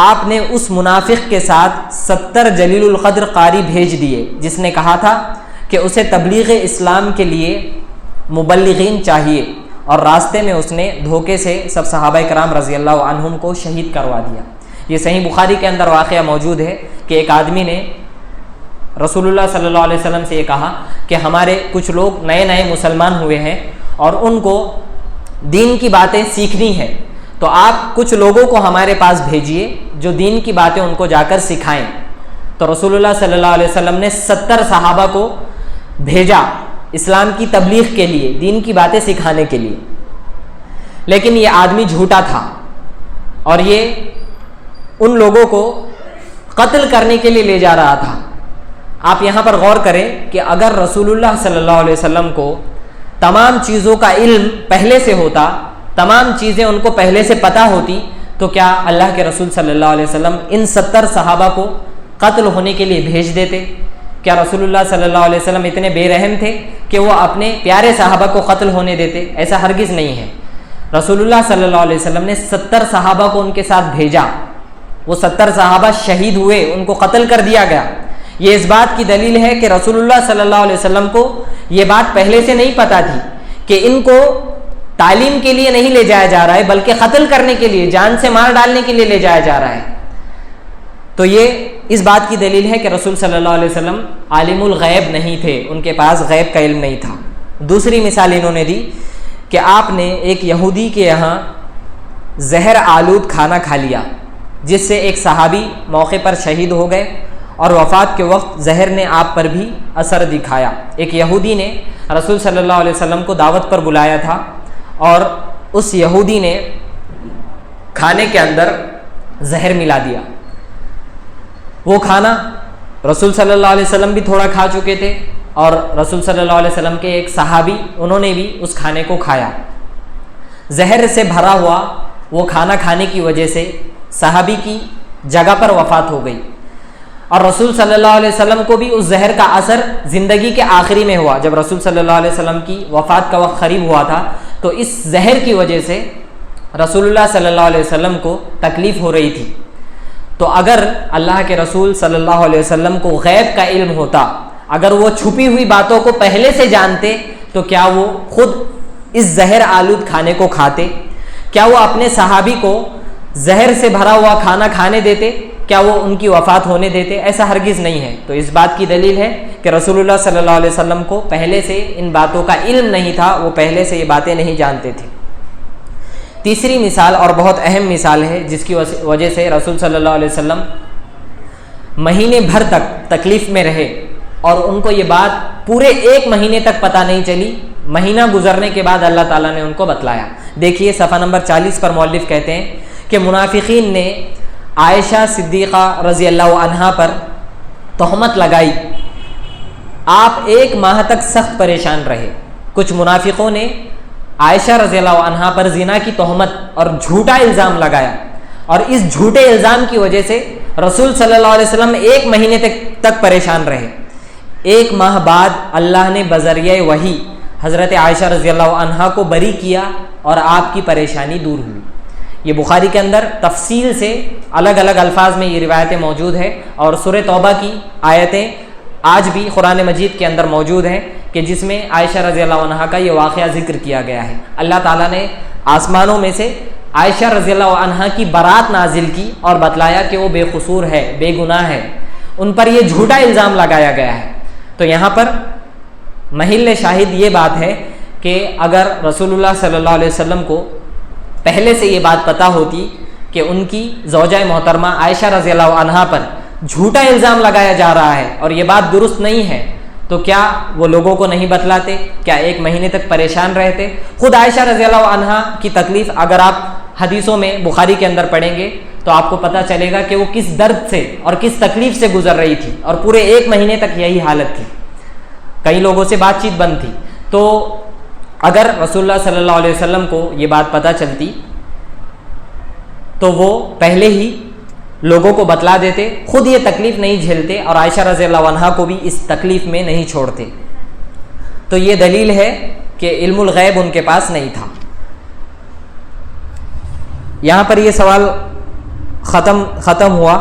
آپ نے اس منافق کے ساتھ 70 جلیل القدر قاری بھیج دیے جس نے کہا تھا کہ اسے تبلیغ اسلام کے لیے مبلغین چاہیے، اور راستے میں اس نے دھوکے سے سب صحابہ کرام رضی اللہ عنہم کو شہید کروا دیا۔ یہ صحیح بخاری کے اندر واقعہ موجود ہے کہ ایک آدمی نے رسول اللہ صلی اللہ علیہ وسلم سے یہ کہا کہ ہمارے کچھ لوگ نئے نئے مسلمان ہوئے ہیں اور ان کو دین کی باتیں سیکھنی ہے، تو آپ کچھ لوگوں کو ہمارے پاس بھیجیے جو دین کی باتیں ان کو جا کر سکھائیں۔ تو رسول اللہ صلی اللہ علیہ وسلم نے 70 صحابہ کو بھیجا اسلام کی تبلیغ کے لیے، دین کی باتیں سکھانے کے لیے، لیکن یہ آدمی جھوٹا تھا اور یہ ان لوگوں کو قتل کرنے کے لیے لے جا رہا تھا۔ آپ یہاں پر غور کریں کہ اگر رسول اللہ صلی اللہ علیہ وسلم کو تمام چیزوں کا علم پہلے سے ہوتا، تمام چیزیں ان کو پہلے سے پتہ ہوتی، تو کیا اللہ کے رسول صلی اللہ علیہ وسلم ان 70 صحابہ کو قتل ہونے کے لیے بھیج دیتے؟ کیا رسول اللہ صلی اللہ علیہ وسلم اتنے بے رحم تھے کہ وہ اپنے پیارے صحابہ کو قتل ہونے دیتے؟ ایسا ہرگز نہیں ہے۔ رسول اللہ صلی اللہ علیہ وسلم نے 70 صحابہ کو ان کے ساتھ بھیجا، وہ 70 صحابہ شہید ہوئے، ان کو قتل کر دیا گیا۔ یہ اس بات کی دلیل ہے کہ رسول اللہ صلی اللہ علیہ وسلم کو یہ بات پہلے سے نہیں پتہ تھی کہ ان کو تعلیم کے لیے نہیں لے جایا جا رہا ہے بلکہ قتل کرنے کے لیے، جان سے مار ڈالنے کے لیے لے جایا جا رہا ہے۔ تو یہ اس بات کی دلیل ہے کہ رسول صلی اللہ علیہ وسلم عالم الغیب نہیں تھے، ان کے پاس غیب کا علم نہیں تھا۔ دوسری مثال انہوں نے دی کہ آپ نے ایک یہودی کے یہاں زہر آلود کھانا کھا لیا جس سے ایک صحابی موقع پر شہید ہو گئے، اور وفات کے وقت زہر نے آپ پر بھی اثر دکھایا۔ ایک یہودی نے رسول صلی اللہ علیہ وسلم کو دعوت پر بلایا تھا، اور اس یہودی نے کھانے کے اندر زہر ملا دیا۔ وہ کھانا رسول صلی اللہ علیہ وسلم بھی تھوڑا کھا چکے تھے، اور رسول صلی اللہ علیہ وسلم کے ایک صحابی انہوں نے بھی اس کھانے کو کھایا۔ زہر سے بھرا ہوا وہ کھانا کھانے کی وجہ سے صحابی کی جگہ پر وفات ہو گئی، اور رسول صلی اللہ علیہ وسلم کو بھی اس زہر کا اثر زندگی کے آخری میں ہوا۔ جب رسول صلی اللہ علیہ وسلم کی وفات کا وقت قریب ہوا تھا تو اس زہر کی وجہ سے رسول اللہ صلی اللہ علیہ وسلم کو تکلیف ہو رہی تھی۔ تو اگر اللہ کے رسول صلی اللہ علیہ وسلم کو غیب کا علم ہوتا، اگر وہ چھپی ہوئی باتوں کو پہلے سے جانتے، تو کیا وہ خود اس زہر آلود کھانے کو کھاتے؟ کیا وہ اپنے صحابی کو زہر سے بھرا ہوا کھانا کھانے دیتے؟ کیا وہ ان کی وفات ہونے دیتے؟ ایسا ہرگز نہیں ہے۔ تو اس بات کی دلیل ہے کہ رسول اللہ صلی اللہ علیہ وسلم کو پہلے سے ان باتوں کا علم نہیں تھا، وہ پہلے سے یہ باتیں نہیں جانتے تھے۔ تیسری مثال اور بہت اہم مثال ہے جس کی وجہ سے رسول صلی اللہ علیہ وسلم مہینے بھر تک تکلیف میں رہے اور ان کو یہ بات پورے 1 مہینے تک پتہ نہیں چلی، مہینہ گزرنے کے بعد اللہ تعالیٰ نے ان کو بتلایا۔ دیکھیے صفحہ نمبر 40 پر مؤلف کہتے ہیں کہ منافقین نے عائشہ صدیقہ رضی اللہ عنہا پر تہمت لگائی، آپ 1 ماہ تک سخت پریشان رہے۔ کچھ منافقوں نے عائشہ رضی اللہ عنہا پر زنا کی تہمت اور جھوٹا الزام لگایا، اور اس جھوٹے الزام کی وجہ سے رسول صلی اللہ علیہ وسلم 1 مہینے تک پریشان رہے۔ 1 ماہ بعد اللہ نے بذریعہ وحی حضرت عائشہ رضی اللہ عنہا کو بری کیا اور آپ کی پریشانی دور ہوئی۔ یہ بخاری کے اندر تفصیل سے الگ الگ الفاظ میں یہ روایتیں موجود ہے، اور سورہ توبہ کی آیتیں آج بھی قرآن مجید کے اندر موجود ہیں کہ جس میں عائشہ رضی اللہ عنہا کا یہ واقعہ ذکر کیا گیا ہے۔ اللہ تعالیٰ نے آسمانوں میں سے عائشہ رضی اللہ عنہا کی برات نازل کی اور بتلایا کہ وہ بے قصور ہے، بے گناہ ہے، ان پر یہ جھوٹا الزام لگایا گیا ہے۔ تو یہاں پر محل شاہد یہ بات ہے کہ اگر رسول اللہ صلی اللہ علیہ وسلم کو پہلے سے یہ بات پتہ ہوتی کہ ان کی زوجہ محترمہ عائشہ رضی اللہ عنہا پر جھوٹا الزام لگایا جا رہا ہے اور یہ بات درست نہیں ہے، تو کیا وہ لوگوں کو نہیں بتلاتے؟ کیا 1 مہینے تک پریشان رہتے؟ خود عائشہ رضی اللہ عنہا کی تکلیف اگر آپ حدیثوں میں بخاری کے اندر پڑھیں گے تو آپ کو پتہ چلے گا کہ وہ کس درد سے اور کس تکلیف سے گزر رہی تھی، اور پورے 1 مہینے تک یہی حالت تھی، کئی لوگوں سے بات چیت بند تھی۔ تو اگر رسول اللہ صلی اللہ علیہ وسلم کو یہ بات پتہ چلتی تو وہ پہلے ہی لوگوں کو بتلا دیتے، خود یہ تکلیف نہیں جھیلتے اور عائشہ رضی اللہ عنہا کو بھی اس تکلیف میں نہیں چھوڑتے۔ تو یہ دلیل ہے کہ علم الغیب ان کے پاس نہیں تھا۔ یہاں پر یہ سوال ختم ہوا۔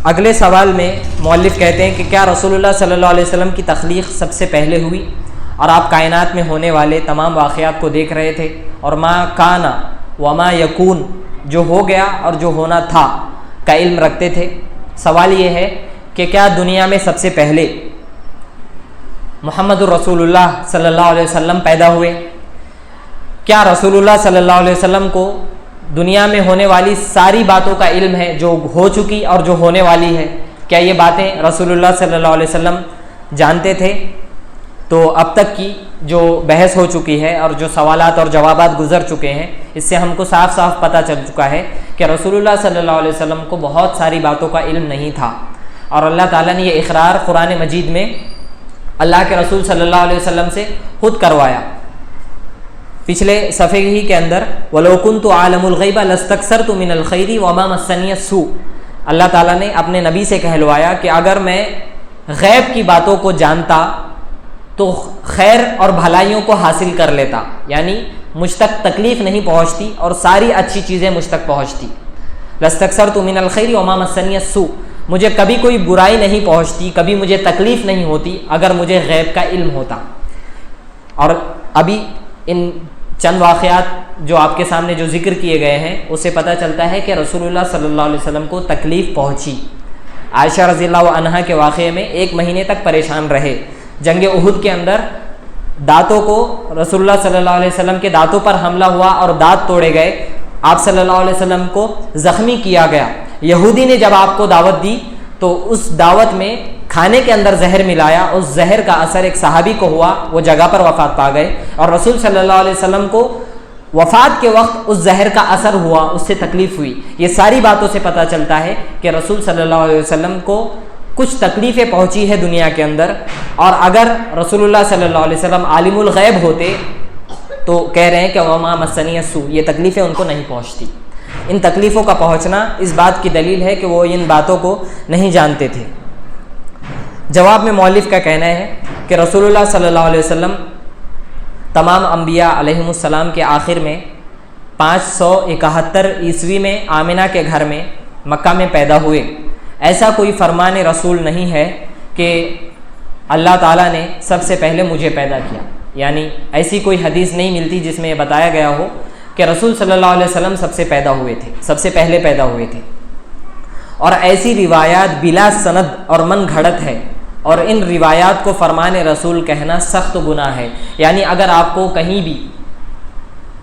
اگلے سوال میں مؤلف کہتے ہیں کہ کیا رسول اللہ صلی اللہ علیہ وسلم کی تخلیق سب سے پہلے ہوئی اور آپ کائنات میں ہونے والے تمام واقعات کو دیکھ رہے تھے، اور ما کانا وما یکون، جو ہو گیا اور جو ہونا تھا کا علم رکھتے تھے؟ سوال یہ ہے کہ کیا دنیا میں سب سے پہلے محمد الرسول اللہ صلی اللہ علیہ وسلم پیدا ہوئے؟ کیا رسول اللہ صلی اللہ علیہ وسلم کو دنیا میں ہونے والی ساری باتوں کا علم ہے، جو ہو چکی اور جو ہونے والی ہے؟ کیا یہ باتیں رسول اللہ صلی اللہ علیہ وسلم جانتے تھے؟ تو اب تک کی جو بحث ہو چکی ہے اور جو سوالات اور جوابات گزر چکے ہیں، اس سے ہم کو صاف صاف پتہ چل چکا ہے کہ رسول اللہ صلی اللہ علیہ وسلم کو بہت ساری باتوں کا علم نہیں تھا، اور اللہ تعالیٰ نے یہ اقرار قرآن مجید میں اللہ کے رسول صلی اللہ علیہ وسلم سے خود کروایا۔ پچھلے صفحے ہی کے اندر وَلَوْ كُنْتُ عَالَمُ الْغَيْبَ لَاسْتَكْثَرْتُ مِنَ الْخَيْرِ وَمَا مَسَّنِيَ السُّوءُ، اللہ تعالیٰ نے اپنے نبی سے کہلوایا کہ اگر میں غیب کی باتوں کو جانتا تو خیر اور بھلائیوں کو حاصل کر لیتا، یعنی مجھ تک تکلیف نہیں پہنچتی اور ساری اچھی چیزیں مجھ تک پہنچتی۔ لَاسْتَكْثَرْتُ مِنَ الْخَيْرِ وَمَا مَسَّنِيَ السُّوءُ، مجھے کبھی کوئی برائی نہیں پہنچتی، کبھی مجھے تکلیف نہیں ہوتی اگر مجھے غیب کا علم ہوتا۔ اور ابھی ان چند واقعات جو آپ کے سامنے جو ذکر کیے گئے ہیں اس سے پتہ چلتا ہے کہ رسول اللہ صلی اللہ علیہ وسلم کو تکلیف پہنچی۔ عائشہ رضی اللہ عنہا کے واقعے میں 1 مہینے تک پریشان رہے۔ جنگ احد کے اندر دانتوں کو رسول اللہ صلی اللہ علیہ وسلم کے دانتوں پر حملہ ہوا اور دانت توڑے گئے، آپ صلی اللہ علیہ وسلم کو زخمی کیا گیا۔ یہودی نے جب آپ کو دعوت دی تو اس دعوت میں کھانے کے اندر زہر ملایا، اس زہر کا اثر ایک صحابی کو ہوا، وہ جگہ پر وفات پا گئے، اور رسول صلی اللہ علیہ وسلم کو وفات کے وقت اس زہر کا اثر ہوا، اس سے تکلیف ہوئی۔ یہ ساری باتوں سے پتہ چلتا ہے کہ رسول صلی اللہ علیہ وسلم کو کچھ تکلیفیں پہنچی ہے دنیا کے اندر، اور اگر رسول اللہ صلی اللہ علیہ وسلم عالم الغیب ہوتے تو کہہ رہے ہیں کہ وما مسنی السوء، یہ تکلیفیں ان کو نہیں پہنچتی۔ ان تکلیفوں کا پہنچنا اس بات کی دلیل ہے کہ وہ ان باتوں کو نہیں جانتے تھے۔ جواب میں مؤلف کا کہنا ہے کہ رسول اللہ صلی اللہ علیہ وسلم تمام انبیاء علیہم السلام کے آخر میں 571 عیسوی میں آمنہ کے گھر میں مکہ میں پیدا ہوئے۔ ایسا کوئی فرمان رسول نہیں ہے کہ اللہ تعالیٰ نے سب سے پہلے مجھے پیدا کیا، یعنی ایسی کوئی حدیث نہیں ملتی جس میں یہ بتایا گیا ہو کہ رسول صلی اللہ علیہ وسلم سب سے پہلے پیدا ہوئے تھے۔ اور ایسی روایات بلا سند اور من گھڑت ہے، اور ان روایات کو فرمان رسول کہنا سخت گناہ ہے۔ یعنی اگر آپ کو کہیں بھی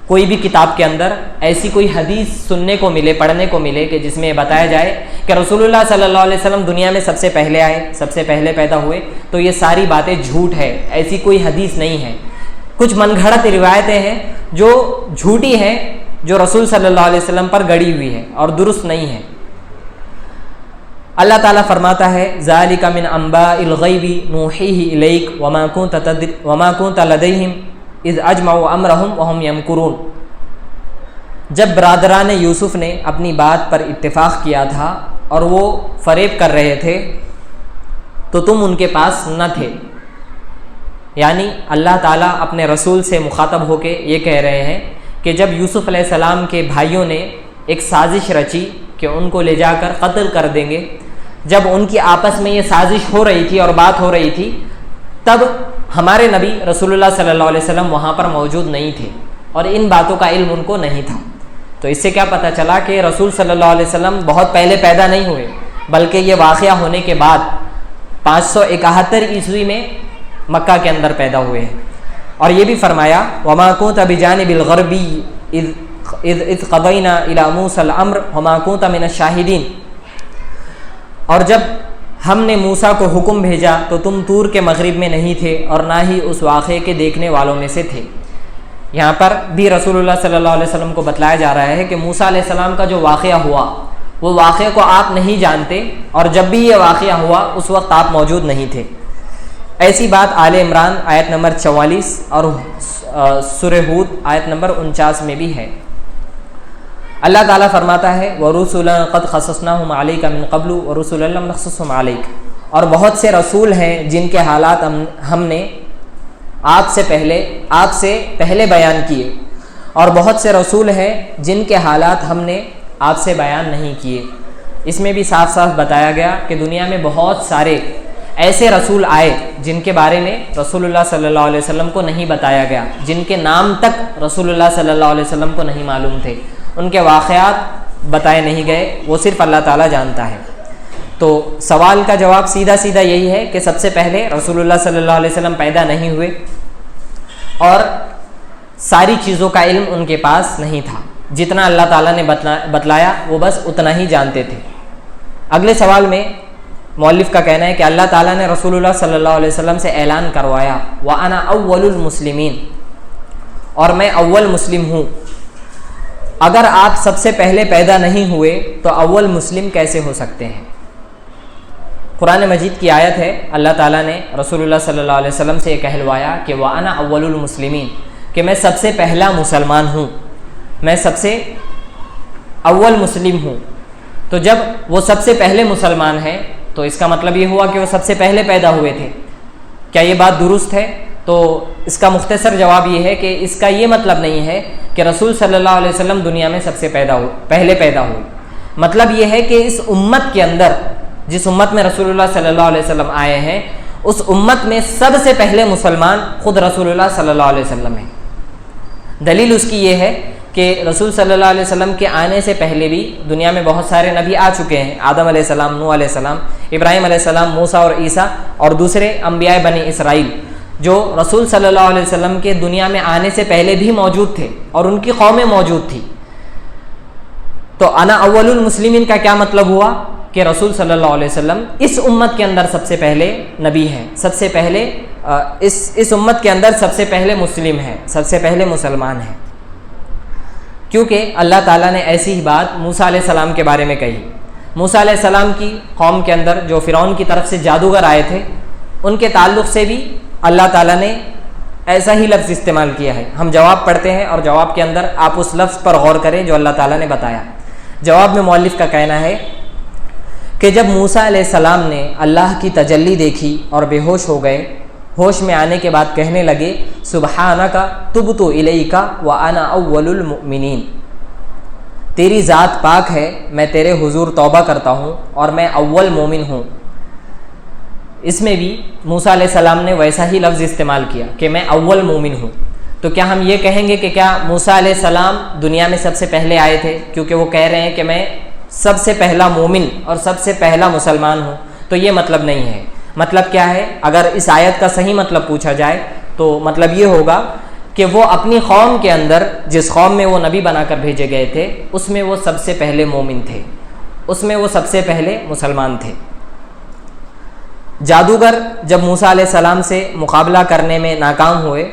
کوئی بھی کتاب کے اندر ایسی کوئی حدیث سننے کو ملے، پڑھنے کو ملے کہ جس میں بتایا جائے کہ رسول اللہ صلی اللہ علیہ وسلم دنیا میں سب سے پہلے آئے، سب سے پہلے پیدا ہوئے، تو یہ ساری باتیں جھوٹ ہے، ایسی کوئی حدیث نہیں ہے۔ کچھ من گھڑت روایتیں ہیں جو جھوٹی ہیں، جو رسول صلی اللہ علیہ وسلم پر گڑی ہوئی ہے اور درست نہیں ہے۔ اللہ تعالیٰ فرماتا ہے ذالک من انباء الغیب نوحیہ الیک وما کنت لدیہم اذ اجمعوا امرہم وہم یمکرون۔ جب برادران یوسف نے اپنی بات پر اتفاق کیا تھا اور وہ فریب کر رہے تھے تو تم ان کے پاس نہ تھے۔ یعنی اللہ تعالیٰ اپنے رسول سے مخاطب ہو کے یہ کہہ رہے ہیں کہ جب یوسف علیہ السلام کے بھائیوں نے ایک سازش رچی کہ ان کو لے جا کر قتل کر دیں گے، جب ان کی آپس میں یہ سازش ہو رہی تھی اور بات ہو رہی تھی، تب ہمارے نبی رسول اللہ صلی اللہ علیہ وسلم وہاں پر موجود نہیں تھے اور ان باتوں کا علم ان کو نہیں تھا۔ تو اس سے کیا پتہ چلا کہ رسول صلی اللہ علیہ وسلم بہت پہلے پیدا نہیں ہوئے، بلکہ یہ واقعہ ہونے کے بعد 571 عیسوی میں مکہ کے اندر پیدا ہوئے ہیں۔ اور یہ بھی فرمایا وما كنت بجانب الغربی اذ قضینا الی موسیٰ الامر وما كنت من الشاہدین۔ اور جب ہم نے موسیٰ کو حکم بھیجا تو تم طور کے مغرب میں نہیں تھے اور نہ ہی اس واقعے کے دیکھنے والوں میں سے تھے۔ یہاں پر بھی رسول اللہ صلی اللہ علیہ وسلم کو بتلایا جا رہا ہے کہ موسیٰ علیہ السلام کا جو واقعہ ہوا وہ واقعے کو آپ نہیں جانتے، اور جب بھی یہ واقعہ ہوا اس وقت آپ موجود نہیں تھے۔ ایسی بات آل عمران آیت نمبر 44 اور سورہ ہود آیت نمبر 49 میں بھی ہے۔ اللہ تعالیٰ فرماتا ہے وَرُسُلًا قَدْ خَصَصْنَاهُمْ عَلَيْكَ مِنْ قَبْلُ وَرُسُلًا لَمْ نَقْصُصْهُمْ عَلَيْكَ۔ اور بہت سے رسول ہیں جن کے حالات ہم نے آپ سے پہلے بیان کیے، اور بہت سے رسول ہیں جن کے حالات ہم نے آپ سے بیان نہیں کیے۔ اس میں بھی صاف صاف بتایا گیا کہ دنیا میں بہت سارے ایسے رسول آئے جن کے بارے میں رسول اللہ صلی اللہ علیہ وسلم کو نہیں بتایا گیا، جن کے نام تک رسول اللہ صلی اللہ علیہ وسلم کو نہیں معلوم تھے، ان کے واقعات بتائے نہیں گئے، وہ صرف اللہ تعالیٰ جانتا ہے۔ تو سوال کا جواب سیدھا سیدھا یہی ہے کہ سب سے پہلے رسول اللہ صلی اللہ علیہ وسلم پیدا نہیں ہوئے اور ساری چیزوں کا علم ان کے پاس نہیں تھا، جتنا اللہ تعالیٰ نے بتلایا وہ بس اتنا ہی جانتے تھے۔ اگلے سوال میں مؤلف کا کہنا ہے کہ اللہ تعالیٰ نے رسول اللہ صلی اللہ علیہ وسلم سے اعلان کروایا وَأَنَا أَوَّلُ الْمُسْلِمِينَ، اور میں اول مسلم ہوں۔ اگر آپ سب سے پہلے پیدا نہیں ہوئے تو اول مسلم کیسے ہو سکتے ہیں؟ قرآن مجید کی آیت ہے، اللہ تعالیٰ نے رسول اللہ صلی اللہ علیہ وسلم سے یہ کہلوایا کہ وَأَنَا أَوَّلُ الْمُسْلِمِينَ، کہ میں سب سے پہلا مسلمان ہوں، میں سب سے اول مسلم ہوں۔ تو جب وہ سب سے پہلے مسلمان ہیں تو اس کا مطلب یہ ہوا کہ وہ سب سے پہلے پیدا ہوئے تھے۔ کیا یہ بات درست ہے؟ تو اس کا مختصر جواب یہ ہے کہ اس کا یہ مطلب نہیں ہے کہ رسول صلی اللہ علیہ وسلم دنیا میں سب سے پہلے پیدا ہوئے۔ مطلب یہ ہے کہ اس امت کے اندر، جس امت میں رسول اللہ صلی اللہ علیہ وسلم آئے ہیں، اس امت میں سب سے پہلے مسلمان خود رسول اللہ صلی اللہ علیہ وسلم ہیں۔ دلیل اس کی یہ ہے کہ رسول صلی اللہ علیہ وسلم کے آنے سے پہلے بھی دنیا میں بہت سارے نبی آ چکے ہیں، آدم علیہ السلام، نوح علیہ السلام، ابراہیم علیہ السلام، موسیٰ اور عیسیٰ اور دوسرے انبیاء بنی اسرائیل، جو رسول صلی اللہ علیہ وسلم کے دنیا میں آنے سے پہلے بھی موجود تھے اور ان کی قومیں موجود تھی۔ تو انا اول المسلمین کا کیا مطلب ہوا کہ رسول صلی اللہ علیہ وسلم اس امت کے اندر سب سے پہلے نبی ہیں، سب سے پہلے اس امت کے اندر سب سے پہلے مسلم ہیں، سب سے پہلے مسلمان ہیں، کیونکہ اللہ تعالیٰ نے ایسی ہی بات موسیٰ علیہ السلام کے بارے میں کہی۔ موسیٰ علیہ السلام کی قوم کے اندر جو فرعون کی طرف سے جادوگر آئے تھے، ان کے تعلق سے بھی اللہ تعالیٰ نے ایسا ہی لفظ استعمال کیا ہے۔ ہم جواب پڑھتے ہیں اور جواب کے اندر آپ اس لفظ پر غور کریں جو اللہ تعالیٰ نے بتایا۔ جواب میں مؤلف کا کہنا ہے کہ جب موسیٰ علیہ السلام نے اللہ کی تجلی دیکھی اور بے ہوش ہو گئے، ہوش میں آنے کے بعد کہنے لگے سبحانک تبت الیک وانا اول المؤمنین، تیری ذات پاک ہے، میں تیرے حضور توبہ کرتا ہوں اور میں اول مومن ہوں۔ اس میں بھی موسیٰ علیہ السلام نے ویسا ہی لفظ استعمال کیا کہ میں اول مومن ہوں۔ تو کیا ہم یہ کہیں گے کہ کیا موسیٰ علیہ السلام دنیا میں سب سے پہلے آئے تھے؟ کیونکہ وہ کہہ رہے ہیں کہ میں سب سے پہلا مومن اور سب سے پہلا مسلمان ہوں، تو یہ مطلب نہیں ہے۔ مطلب کیا ہے؟ اگر اس آیت کا صحیح مطلب پوچھا جائے تو مطلب یہ ہوگا کہ وہ اپنی قوم کے اندر، جس قوم میں وہ نبی بنا کر بھیجے گئے تھے، اس میں وہ سب سے پہلے مومن تھے، اس میں وہ سب سے پہلے مسلمان تھے۔ جادوگر جب موسیٰ علیہ السلام سے مقابلہ کرنے میں ناکام ہوئے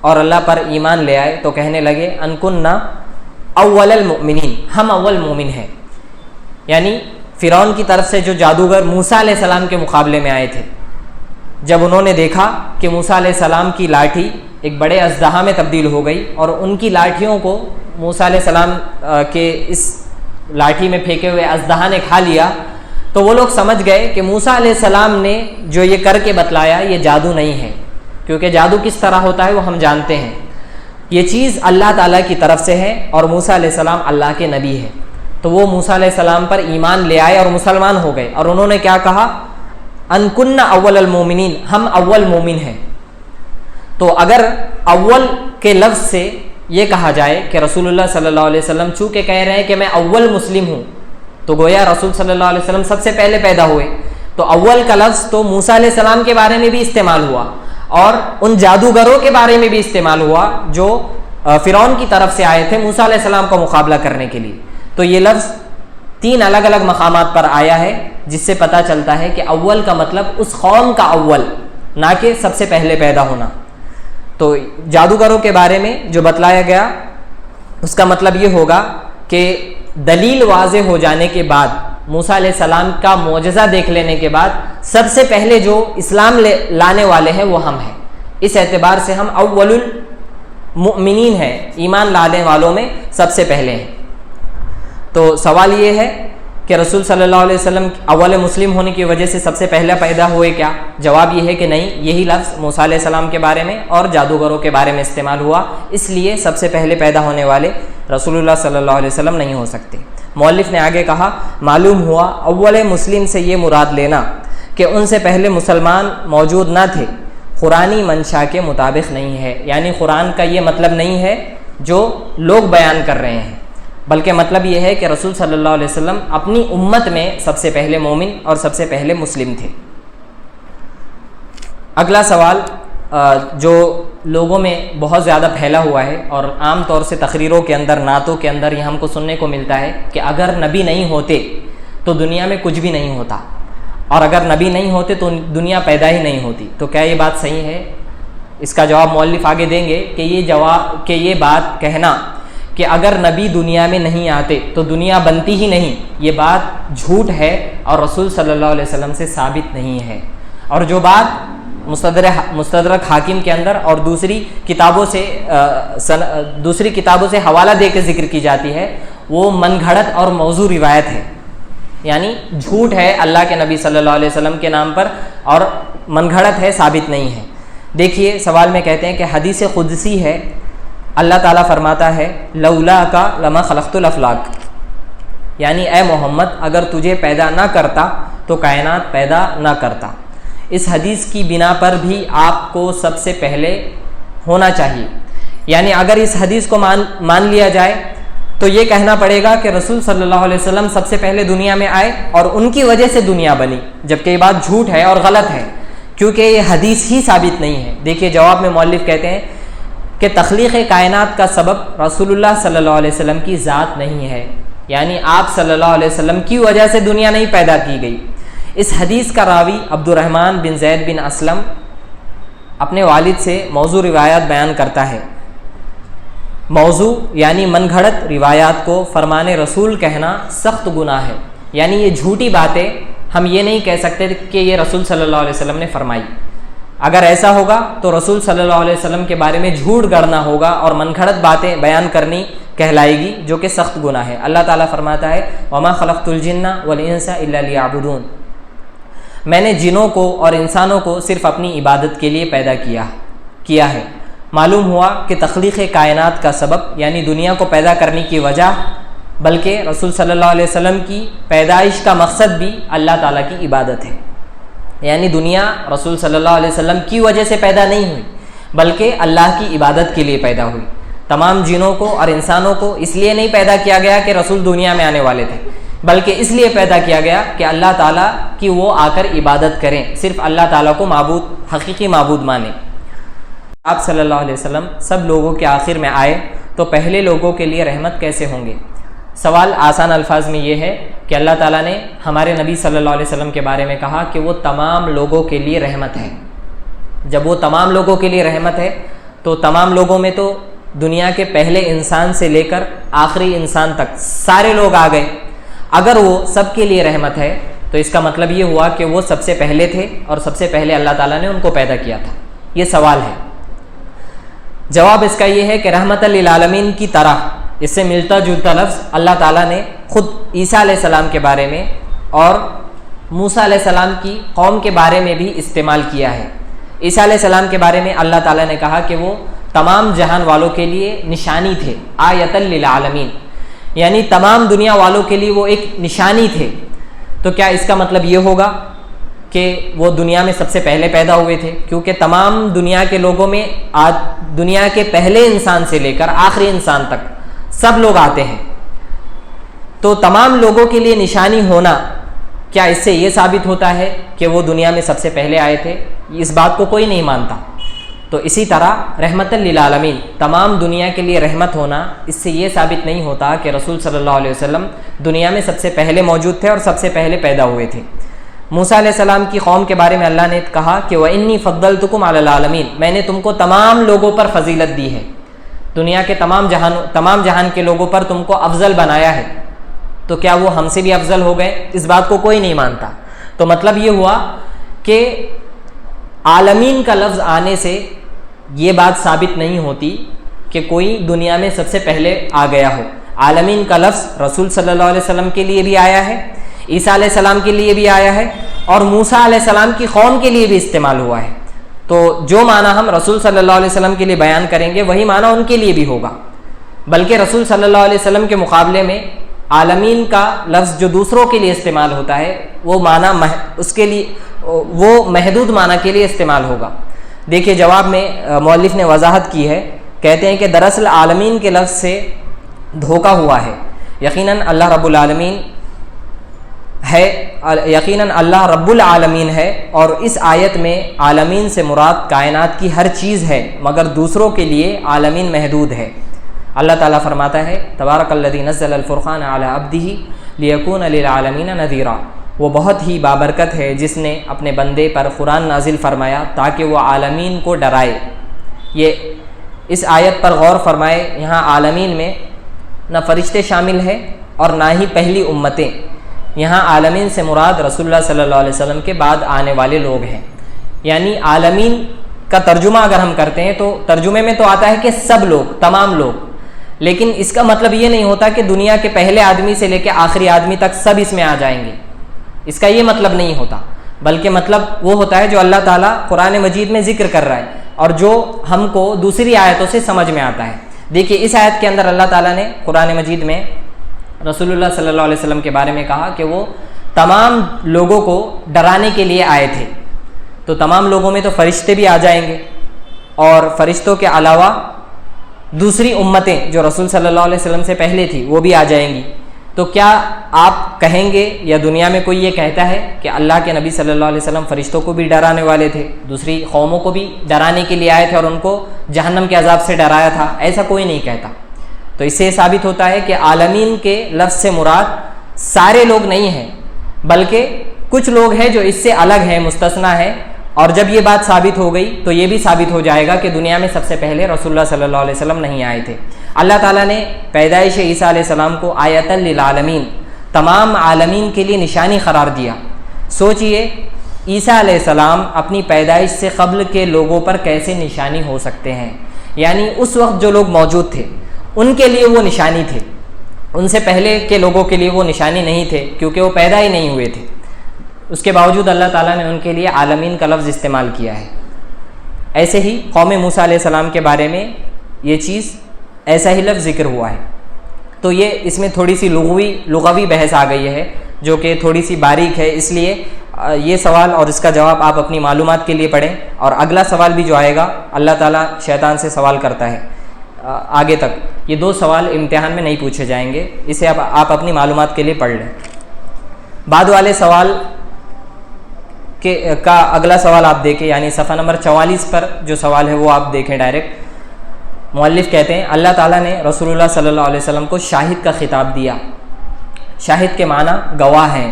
اور اللہ پر ایمان لے آئے تو کہنے لگے ان کننا اول المؤمنین، ہم اول مومن ہیں۔ یعنی فرعون کی طرف سے جو جادوگر موسیٰ علیہ السلام کے مقابلے میں آئے تھے، جب انہوں نے دیکھا کہ موسیٰ علیہ السلام کی لاٹھی ایک بڑے اژدہا میں تبدیل ہو گئی اور ان کی لاٹھیوں کو موسیٰ علیہ السلام کے اس لاٹھی میں پھینکے ہوئے اژدہا نے کھا لیا، تو وہ لوگ سمجھ گئے کہ موسیٰ علیہ السلام نے جو یہ کر کے بتلایا یہ جادو نہیں ہے، کیونکہ جادو کس طرح ہوتا ہے وہ ہم جانتے ہیں۔ یہ چیز اللہ تعالیٰ کی طرف سے ہے اور موسیٰ علیہ السلام اللہ کے نبی ہے، تو وہ موسیٰ علیہ السلام پر ایمان لے آئے اور مسلمان ہو گئے، اور انہوں نے کیا کہا؟ ان کننا اول المومنین، ہم اول مومن ہیں۔ تو اگر اول کے لفظ سے یہ کہا جائے کہ رسول اللہ صلی اللہ علیہ وسلم چونکہ کہہ رہے ہیں کہ میں اول مسلم ہوں، تو گویا رسول صلی اللہ علیہ وسلم سب سے پہلے پیدا ہوئے، تو اول کا لفظ تو موسیٰ علیہ السلام کے بارے میں بھی استعمال ہوا اور ان جادوگروں کے بارے میں بھی استعمال ہوا جو فرعون کی طرف سے آئے تھے موسیٰ علیہ السلام کا مقابلہ کرنے کے لیے۔ تو یہ لفظ 3 الگ الگ مقامات پر آیا ہے، جس سے پتہ چلتا ہے کہ اول کا مطلب اس قوم کا اول، نہ کہ سب سے پہلے پیدا ہونا۔ تو جادوگروں کے بارے میں جو بتلایا گیا اس کا مطلب یہ ہوگا کہ دلیل واضح ہو جانے کے بعد، موسیٰ علیہ السلام کا معجزہ دیکھ لینے کے بعد، سب سے پہلے جو اسلام لانے والے ہیں وہ ہم ہیں۔ اس اعتبار سے ہم اول المؤمنین ہیں، ایمان لانے والوں میں سب سے پہلے ہیں۔ تو سوال یہ ہے کہ رسول صلی اللہ علیہ وسلم اول مسلم ہونے کی وجہ سے سب سے پہلا پیدا ہوئے کیا؟ جواب یہ ہے کہ نہیں، یہی لفظ موسیٰ علیہ السلام کے بارے میں اور جادوگروں کے بارے میں استعمال ہوا، اس لیے سب سے پہلے پیدا ہونے والے رسول اللہ صلی اللہ علیہ وسلم نہیں ہو سکتے۔ مؤلف نے آگے کہا معلوم ہوا اول مسلم سے یہ مراد لینا کہ ان سے پہلے مسلمان موجود نہ تھے قرآنی منشا کے مطابق نہیں ہے، یعنی قرآن کا یہ مطلب نہیں ہے جو لوگ بیان کر رہے ہیں، بلکہ مطلب یہ ہے کہ رسول صلی اللہ علیہ وسلم اپنی امت میں سب سے پہلے مومن اور سب سے پہلے مسلم تھے۔ اگلا سوال جو لوگوں میں بہت زیادہ پھیلا ہوا ہے اور عام طور سے تقریروں کے اندر، نعتوں کے اندر یہ ہم کو سننے کو ملتا ہے کہ اگر نبی نہیں ہوتے تو دنیا میں کچھ بھی نہیں ہوتا، اور اگر نبی نہیں ہوتے تو دنیا پیدا ہی نہیں ہوتی۔ تو کیا یہ بات صحیح ہے؟ اس کا جواب مؤلف آگے دیں گے کہ یہ بات کہنا کہ اگر نبی دنیا میں نہیں آتے تو دنیا بنتی ہی نہیں، یہ بات جھوٹ ہے اور رسول صلی اللہ علیہ وسلم سے ثابت نہیں ہے۔ اور جو بات مستدرک حاکم کے اندر اور دوسری کتابوں سے حوالہ دے کے ذکر کی جاتی ہے، وہ من گھڑت اور موضوع روایت ہے، یعنی جھوٹ ہے اللہ کے نبی صلی اللہ علیہ وسلم کے نام پر اور من گھڑت ہے، ثابت نہیں ہے۔ دیکھیے سوال میں کہتے ہیں کہ حدیث قدسی ہے، اللہ تعالیٰ فرماتا ہے لولا کا لما خلقت الافلاک، یعنی اے محمد اگر تجھے پیدا نہ کرتا تو کائنات پیدا نہ کرتا۔ اس حدیث کی بنا پر بھی آپ کو سب سے پہلے ہونا چاہیے، یعنی اگر اس حدیث کو مان لیا جائے تو یہ کہنا پڑے گا کہ رسول صلی اللہ علیہ وسلم سب سے پہلے دنیا میں آئے اور ان کی وجہ سے دنیا بنی، جبکہ یہ بات جھوٹ ہے اور غلط ہے، کیونکہ یہ حدیث ہی ثابت نہیں ہے۔ دیکھیے جواب میں مؤلف کہتے ہیں کہ تخلیق کائنات کا سبب رسول اللہ صلی اللہ علیہ وسلم کی ذات نہیں ہے، یعنی آپ صلی اللہ علیہ وسلم کی وجہ سے دنیا نہیں پیدا کی گئی۔ اس حدیث کا راوی عبد الرحمن بن زید بن اسلم اپنے والد سے موضوع روایات بیان کرتا ہے۔ موضوع یعنی من گھڑت روایات کو فرمان رسول کہنا سخت گناہ ہے، یعنی یہ جھوٹی باتیں ہم یہ نہیں کہہ سکتے کہ یہ رسول صلی اللہ علیہ وسلم نے فرمائی۔ اگر ایسا ہوگا تو رسول صلی اللہ علیہ وسلم کے بارے میں جھوٹ گڑنا ہوگا اور من گھڑت باتیں بیان کرنی کہلائے گی، جو کہ سخت گناہ ہے۔ اللہ تعالیٰ فرماتا ہے وما خلقت الجن والانس الا لیعبدون، میں نے جنوں کو اور انسانوں کو صرف اپنی عبادت کے لیے پیدا کیا ہے۔ معلوم ہوا کہ تخلیق کائنات کا سبب یعنی دنیا کو پیدا کرنے کی وجہ، بلکہ رسول صلی اللہ علیہ وسلم کی پیدائش کا مقصد بھی اللہ تعالیٰ کی عبادت ہے، یعنی دنیا رسول صلی اللہ علیہ وسلم کی وجہ سے پیدا نہیں ہوئی بلکہ اللہ کی عبادت کے لیے پیدا ہوئی۔ تمام جنوں کو اور انسانوں کو اس لیے نہیں پیدا کیا گیا کہ رسول دنیا میں آنے والے تھے، بلکہ اس لیے پیدا کیا گیا کہ اللہ تعالیٰ کی وہ آ کر عبادت کریں، صرف اللہ تعالیٰ کو معبود، حقیقی معبود مانیں۔ آپ صلی اللہ علیہ وسلم سب لوگوں کے آخر میں آئے تو پہلے لوگوں کے لیے رحمت کیسے ہوں گے؟ سوال آسان الفاظ میں یہ ہے کہ اللہ تعالیٰ نے ہمارے نبی صلی اللہ علیہ وسلم کے بارے میں کہا کہ وہ تمام لوگوں کے لیے رحمت ہے۔ جب وہ تمام لوگوں کے لیے رحمت ہے تو تمام لوگوں میں تو دنیا کے پہلے انسان سے لے کر آخری انسان تک سارے لوگ آ گئے۔ اگر وہ سب کے لیے رحمت ہے تو اس کا مطلب یہ ہوا کہ وہ سب سے پہلے تھے اور سب سے پہلے اللہ تعالیٰ نے ان کو پیدا کیا تھا۔ یہ سوال ہے۔ جواب اس کا یہ ہے کہ رحمت للعالمین کی طرح اس سے ملتا جلتا لفظ اللہ تعالیٰ نے خود عیسیٰ علیہ السلام کے بارے میں اور موسیٰ علیہ السلام کی قوم کے بارے میں بھی استعمال کیا ہے۔ عیسیٰ علیہ السلام کے بارے میں اللہ تعالیٰ نے کہا کہ وہ تمام جہان والوں کے لیے نشانی تھے، آیۃ للعالمین، یعنی تمام دنیا والوں کے لیے وہ ایک نشانی تھے۔ تو کیا اس کا مطلب یہ ہوگا کہ وہ دنیا میں سب سے پہلے پیدا ہوئے تھے؟ کیونکہ تمام دنیا کے لوگوں میں آج دنیا کے پہلے انسان سے لے کر آخری انسان تک سب لوگ آتے ہیں، تو تمام لوگوں کے لیے نشانی ہونا، کیا اس سے یہ ثابت ہوتا ہے کہ وہ دنیا میں سب سے پہلے آئے تھے؟ اس بات کو کوئی نہیں مانتا۔ تو اسی طرح رحمت للعالمین، تمام دنیا کے لیے رحمت ہونا، اس سے یہ ثابت نہیں ہوتا کہ رسول صلی اللہ علیہ وسلم دنیا میں سب سے پہلے موجود تھے اور سب سے پہلے پیدا ہوئے تھے۔ موسیٰ علیہ السلام کی قوم کے بارے میں اللہ نے کہا کہ وَإِنِّي فَضَّلْتُكُمْ عَلَى الْعَالَمِينَ، میں نے تم کو تمام لوگوں پر فضیلت دی ہے، دنیا کے تمام جہان کے لوگوں پر تم کو افضل بنایا ہے۔ تو کیا وہ ہم سے بھی افضل ہو گئے؟ اس بات کو کوئی نہیں مانتا۔ تو مطلب یہ ہوا کہ عالمین کا لفظ آنے سے یہ بات ثابت نہیں ہوتی کہ کوئی دنیا میں سب سے پہلے آ گیا ہو۔ عالمین کا لفظ رسول صلی اللہ علیہ وسلم کے لیے بھی آیا ہے، عیسیٰ علیہ السلام کے لیے بھی آیا ہے، اور موسیٰ علیہ السلام کی قوم کے لیے بھی استعمال ہوا ہے۔ تو جو معنی ہم رسول صلی اللہ علیہ وسلم کے لیے بیان کریں گے وہی معنی ان کے لیے بھی ہوگا، بلکہ رسول صلی اللہ علیہ وسلم کے مقابلے میں عالمین کا لفظ جو دوسروں کے لیے استعمال ہوتا ہے وہ معنی اس کے لیے وہ محدود معنی کے لیے استعمال ہوگا۔ دیکھیے جواب میں مؤلف نے وضاحت کی ہے، کہتے ہیں کہ دراصل عالمین کے لفظ سے دھوکہ ہوا ہے۔ یقیناً اللہ رب العالمین ہے، اور اس آیت میں عالمین سے مراد کائنات کی ہر چیز ہے، مگر دوسروں کے لیے عالمین محدود ہے۔ اللہ تعالیٰ فرماتا ہے تبارک الذی نزل الفرقان علی عبدہ لیکون للعالمین نذیرا، وہ بہت ہی بابرکت ہے جس نے اپنے بندے پر قرآن نازل فرمایا تاکہ وہ عالمین کو ڈرائے۔ یہ اس آیت پر غور فرمائے، یہاں عالمین میں نہ فرشتے شامل ہیں اور نہ ہی پہلی امتیں، یہاں عالمین سے مراد رسول اللہ صلی اللہ علیہ وسلم کے بعد آنے والے لوگ ہیں۔ یعنی عالمین کا ترجمہ اگر ہم کرتے ہیں تو ترجمے میں تو آتا ہے کہ سب لوگ، تمام لوگ، لیکن اس کا مطلب یہ نہیں ہوتا کہ دنیا کے پہلے آدمی سے لے کے آخری آدمی تک سب اس میں آ جائیں گے، اس کا یہ مطلب نہیں ہوتا، بلکہ مطلب وہ ہوتا ہے جو اللہ تعالیٰ قرآن مجید میں ذکر کر رہا ہے اور جو ہم کو دوسری آیتوں سے سمجھ میں آتا ہے۔ دیکھیے اس آیت کے اندر اللہ تعالیٰ نے قرآن مجید میں رسول اللہ صلی اللہ علیہ وسلم کے بارے میں کہا کہ وہ تمام لوگوں کو ڈرانے کے لیے آئے تھے۔ تو تمام لوگوں میں تو فرشتے بھی آ جائیں گے، اور فرشتوں کے علاوہ دوسری امتیں جو رسول صلی اللہ علیہ وسلم سے پہلے تھی وہ بھی آ جائیں گی۔ تو کیا آپ کہیں گے یا دنیا میں کوئی یہ کہتا ہے کہ اللہ کے نبی صلی اللہ علیہ وسلم فرشتوں کو بھی ڈرانے والے تھے، دوسری قوموں کو بھی ڈرانے کے لیے آئے تھے اور ان کو جہنم کے عذاب سے ڈرایا تھا؟ ایسا کوئی نہیں کہتا۔ تو اس سے ثابت ہوتا ہے کہ عالمین کے لفظ سے مراد سارے لوگ نہیں ہیں، بلکہ کچھ لوگ ہیں جو اس سے الگ ہیں، مستثنا ہیں، اور جب یہ بات ثابت ہو گئی تو یہ بھی ثابت ہو جائے گا کہ دنیا میں سب سے پہلے رسول اللہ صلی اللہ علیہ وسلم نہیں آئے تھے۔ اللہ تعالیٰ نے پیدائش عیسیٰ علیہ السلام کو آیۃ للعالمین، تمام عالمین کے لیے نشانی قرار دیا۔ سوچئے عیسیٰ علیہ السلام اپنی پیدائش سے قبل کے لوگوں پر کیسے نشانی ہو سکتے ہیں؟ یعنی اس وقت جو لوگ موجود تھے ان کے لیے وہ نشانی تھے، ان سے پہلے کے لوگوں کے لیے وہ نشانی نہیں تھے کیونکہ وہ پیدا ہی نہیں ہوئے تھے۔ اس کے باوجود اللہ تعالیٰ نے ان کے لیے عالمین کا لفظ استعمال کیا ہے۔ ایسے ہی قوم موسیٰ علیہ السلام کے بارے میں یہ چیز ایسا ہی لفظ ذکر ہوا ہے۔ تو یہ اس میں تھوڑی سی لغوی بحث آ گئی ہے جو کہ تھوڑی سی باریک ہے، اس لیے یہ سوال اور اس کا جواب آپ اپنی معلومات کے لیے پڑھیں، اور اگلا سوال بھی جو آئے گا اللہ تعالیٰ شیطان سے سوال کرتا ہے آگے تک یہ 2 سوال امتحان میں نہیں پوچھے جائیں گے، اسے اب آپ اپنی معلومات کے لیے پڑھ لیں۔ بعد والے سوال کا اگلا سوال آپ دیکھیں، یعنی صفحہ نمبر 44 پر جو سوال ہے وہ آپ دیکھیں ڈائریکٹ۔ مؤلف کہتے ہیں اللہ تعالیٰ نے رسول اللہ صلی اللہ علیہ وسلم کو شاہد کا خطاب دیا۔ شاہد کے معنی گواہ ہیں۔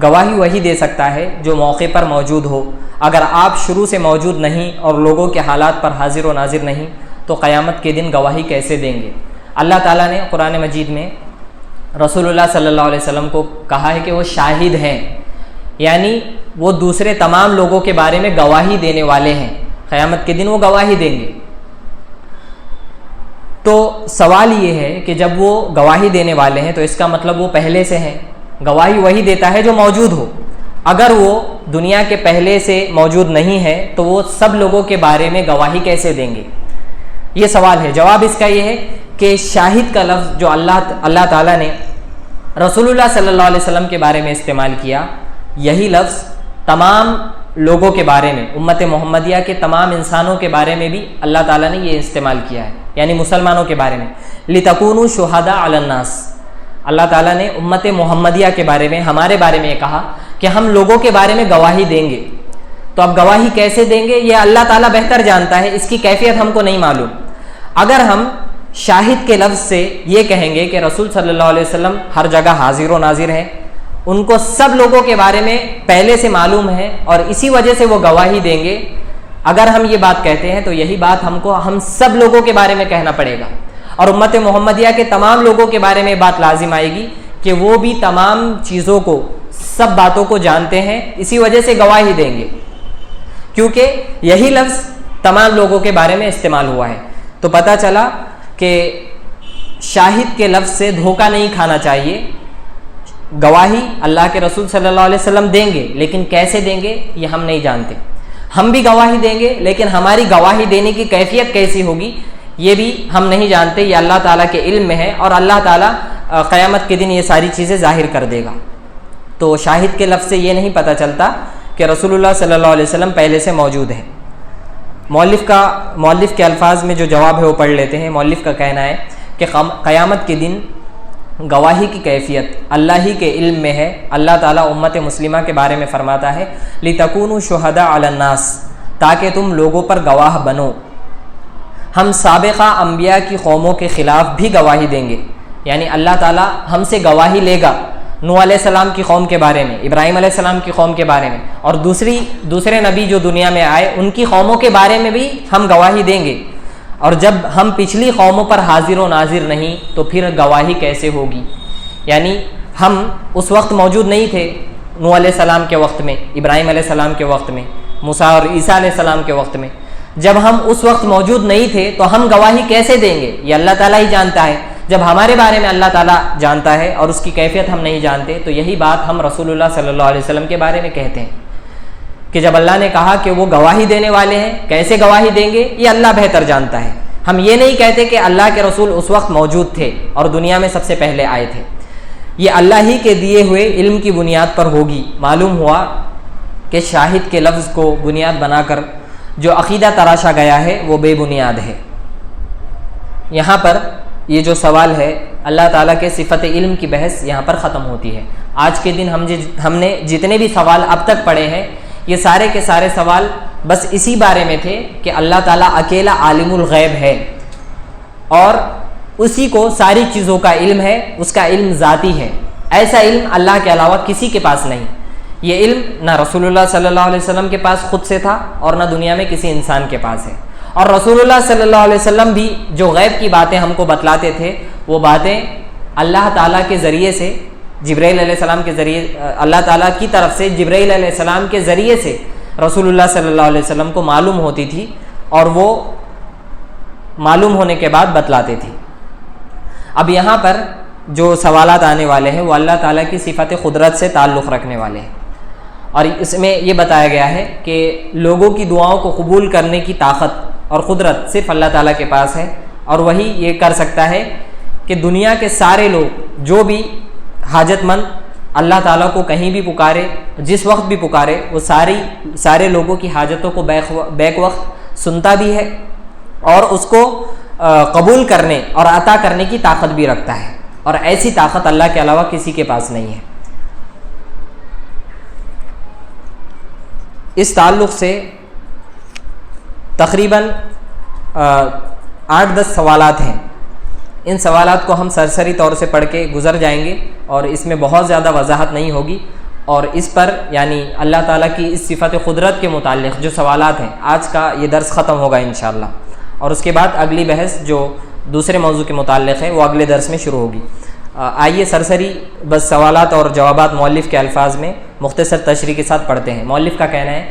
گواہی وہی دے سکتا ہے جو موقع پر موجود ہو۔ اگر آپ شروع سے موجود نہیں اور لوگوں کے حالات پر حاضر و ناظر نہیں تو قیامت کے دن گواہی کیسے دیں گے؟ اللہ تعالیٰ نے قرآن مجید میں رسول اللہ صلی اللہ علیہ وسلم کو کہا ہے کہ وہ شاہد ہیں، یعنی وہ دوسرے تمام لوگوں کے بارے میں گواہی دینے والے ہیں، قیامت کے دن وہ گواہی دیں گے۔ تو سوال یہ ہے کہ جب وہ گواہی دینے والے ہیں تو اس کا مطلب وہ پہلے سے ہیں۔ گواہی وہی دیتا ہے جو موجود ہو۔ اگر وہ دنیا کے پہلے سے موجود نہیں ہے تو وہ سب لوگوں کے بارے میں گواہی کیسے دیں گے؟ یہ سوال ہے۔ جواب اس کا یہ ہے کہ شاہد کا لفظ جو اللہ تعالیٰ نے رسول اللہ صلی اللہ علیہ وسلم کے بارے میں استعمال کیا، یہی لفظ تمام لوگوں کے بارے میں، امت محمدیہ کے تمام انسانوں کے بارے میں بھی اللہ تعالیٰ نے یہ استعمال کیا ہے، یعنی مسلمانوں کے بارے میں۔ لِتَكُونُوا شُهَدَاءَ عَلَى النَّاسِ، اللہ تعالیٰ نے امت محمدیہ کے بارے میں، ہمارے بارے میں یہ کہا کہ ہم لوگوں کے بارے میں گواہی دیں گے۔ تو اب گواہی کیسے دیں گے یہ اللہ تعالیٰ بہتر جانتا ہے، اس کی کیفیت ہم کو نہیں معلوم۔ اگر ہم شاہد کے لفظ سے یہ کہیں گے کہ رسول صلی اللہ علیہ وسلم ہر جگہ حاضر و ناظر ہیں، ان کو سب لوگوں کے بارے میں پہلے سے معلوم ہے اور اسی وجہ سے وہ گواہی دیں گے، اگر ہم یہ بات کہتے ہیں تو یہی بات ہم سب لوگوں کے بارے میں کہنا پڑے گا، اور امت محمدیہ کے تمام لوگوں کے بارے میں بات لازم آئے گی کہ وہ بھی تمام چیزوں کو، سب باتوں کو جانتے ہیں، اسی وجہ سے گواہی دیں گے، کیونکہ یہی لفظ تمام لوگوں کے بارے میں استعمال ہوا ہے۔ تو پتہ چلا کہ شاہد کے لفظ سے دھوکہ نہیں کھانا چاہیے۔ گواہی اللہ کے رسول صلی اللہ علیہ وسلم دیں گے، لیکن کیسے دیں گے یہ ہم نہیں جانتے۔ ہم بھی گواہی دیں گے، لیکن ہماری گواہی دینے کی کیفیت کیسی ہوگی یہ بھی ہم نہیں جانتے، یہ اللہ تعالیٰ کے علم میں ہے، اور اللہ تعالیٰ قیامت کے دن یہ ساری چیزیں ظاہر کر دے گا۔ تو شاہد کے لفظ سے یہ نہیں پتہ چلتا کہ رسول اللہ صلی اللہ علیہ وسلم پہلے سے موجود ہے۔ مؤلف کے الفاظ میں جو جواب ہے وہ پڑھ لیتے ہیں۔ مؤلف کا کہنا ہے کہ قیامت کے دن گواہی کی کیفیت اللہ ہی کے علم میں ہے۔ اللہ تعالیٰ امت مسلمہ کے بارے میں فرماتا ہے لِتَكُونُوا شُهَدَاءَ عَلَى النَّاسِ، تاکہ تم لوگوں پر گواہ بنو۔ ہم سابقہ انبیاء کی قوموں کے خلاف بھی گواہی دیں گے، یعنی اللہ تعالیٰ ہم سے گواہی لے گا نوح علیہ السلام کی قوم کے بارے میں، ابراہیم علیہ السلام کی قوم کے بارے میں، اور دوسرے نبی جو دنیا میں آئے ان کی قوموں کے بارے میں بھی ہم گواہی دیں گے۔ اور جب ہم پچھلی قوموں پر حاضر و ناظر نہیں تو پھر گواہی کیسے ہوگی؟ یعنی ہم اس وقت موجود نہیں تھے، نوح علیہ السلام کے وقت میں، ابراہیم علیہ السلام کے وقت میں، موسیٰ اور عیسیٰ علیہ السلام کے وقت میں۔ جب ہم اس وقت موجود نہیں تھے تو ہم گواہی کیسے دیں گے؟ یہ اللہ تعالیٰ ہی جانتا ہے۔ جب ہمارے بارے میں اللہ تعالیٰ جانتا ہے اور اس کی کیفیت ہم نہیں جانتے، تو یہی بات ہم رسول اللہ صلی اللہ علیہ وسلم کے بارے میں کہتے ہیں کہ جب اللہ نے کہا کہ وہ گواہی دینے والے ہیں، کیسے گواہی دیں گے یہ اللہ بہتر جانتا ہے۔ ہم یہ نہیں کہتے کہ اللہ کے رسول اس وقت موجود تھے اور دنیا میں سب سے پہلے آئے تھے، یہ اللہ ہی کے دیے ہوئے علم کی بنیاد پر ہوگی۔ معلوم ہوا کہ شاہد کے لفظ کو بنیاد بنا کر جو عقیدہ تراشا گیا ہے وہ بے بنیاد ہے۔ یہاں پر یہ جو سوال ہے اللہ تعالیٰ کے صفت علم کی بحث یہاں پر ختم ہوتی ہے۔ آج کے دن ہم نے جتنے بھی سوال اب تک پڑھے ہیں یہ سارے کے سارے سوال بس اسی بارے میں تھے کہ اللہ تعالیٰ اکیلا عالم الغیب ہے اور اسی کو ساری چیزوں کا علم ہے، اس کا علم ذاتی ہے۔ ایسا علم اللہ کے علاوہ کسی کے پاس نہیں۔ یہ علم نہ رسول اللہ صلی اللہ علیہ وسلم کے پاس خود سے تھا اور نہ دنیا میں کسی انسان کے پاس ہے۔ اور رسول اللہ صلی اللہ علیہ وسلم بھی جو غیب کی باتیں ہم کو بتلاتے تھے وہ باتیں اللہ تعالیٰ کے ذریعے سے، جبرائیل علیہ السلام کے ذریعے، اللہ تعالیٰ کی طرف سے جبرائیل علیہ السلام کے ذریعے سے رسول اللہ صلی اللہ علیہ وسلم کو معلوم ہوتی تھی اور وہ معلوم ہونے کے بعد بتلاتے تھے۔ اب یہاں پر جو سوالات آنے والے ہیں وہ اللہ تعالیٰ کی صفت قدرت سے تعلق رکھنے والے ہیں، اور اس میں یہ بتایا گیا ہے کہ لوگوں کی دعاؤں کو قبول کرنے کی طاقت اور قدرت صرف اللہ تعالیٰ کے پاس ہے، اور وہی یہ کر سکتا ہے کہ دنیا کے سارے لوگ جو بھی حاجت مند اللہ تعالیٰ کو کہیں بھی پکارے، جس وقت بھی پکارے، وہ سارے لوگوں کی حاجتوں کو بیک وقت سنتا بھی ہے اور اس کو قبول کرنے اور عطا کرنے کی طاقت بھی رکھتا ہے، اور ایسی طاقت اللہ کے علاوہ کسی کے پاس نہیں ہے۔ اس تعلق سے تقریباً 8-10 سوالات ہیں۔ ان سوالات کو ہم سرسری طور سے پڑھ کے گزر جائیں گے اور اس میں بہت زیادہ وضاحت نہیں ہوگی، اور اس پر یعنی اللہ تعالیٰ کی اس صفت قدرت کے متعلق جو سوالات ہیں، آج کا یہ درس ختم ہوگا انشاءاللہ، اور اس کے بعد اگلی بحث جو دوسرے موضوع کے متعلق ہے وہ اگلے درس میں شروع ہوگی۔ آئیے سرسری بس سوالات اور جوابات مؤلف کے الفاظ میں مختصر تشریح کے ساتھ پڑھتے ہیں۔ مؤلف کا کہنا ہے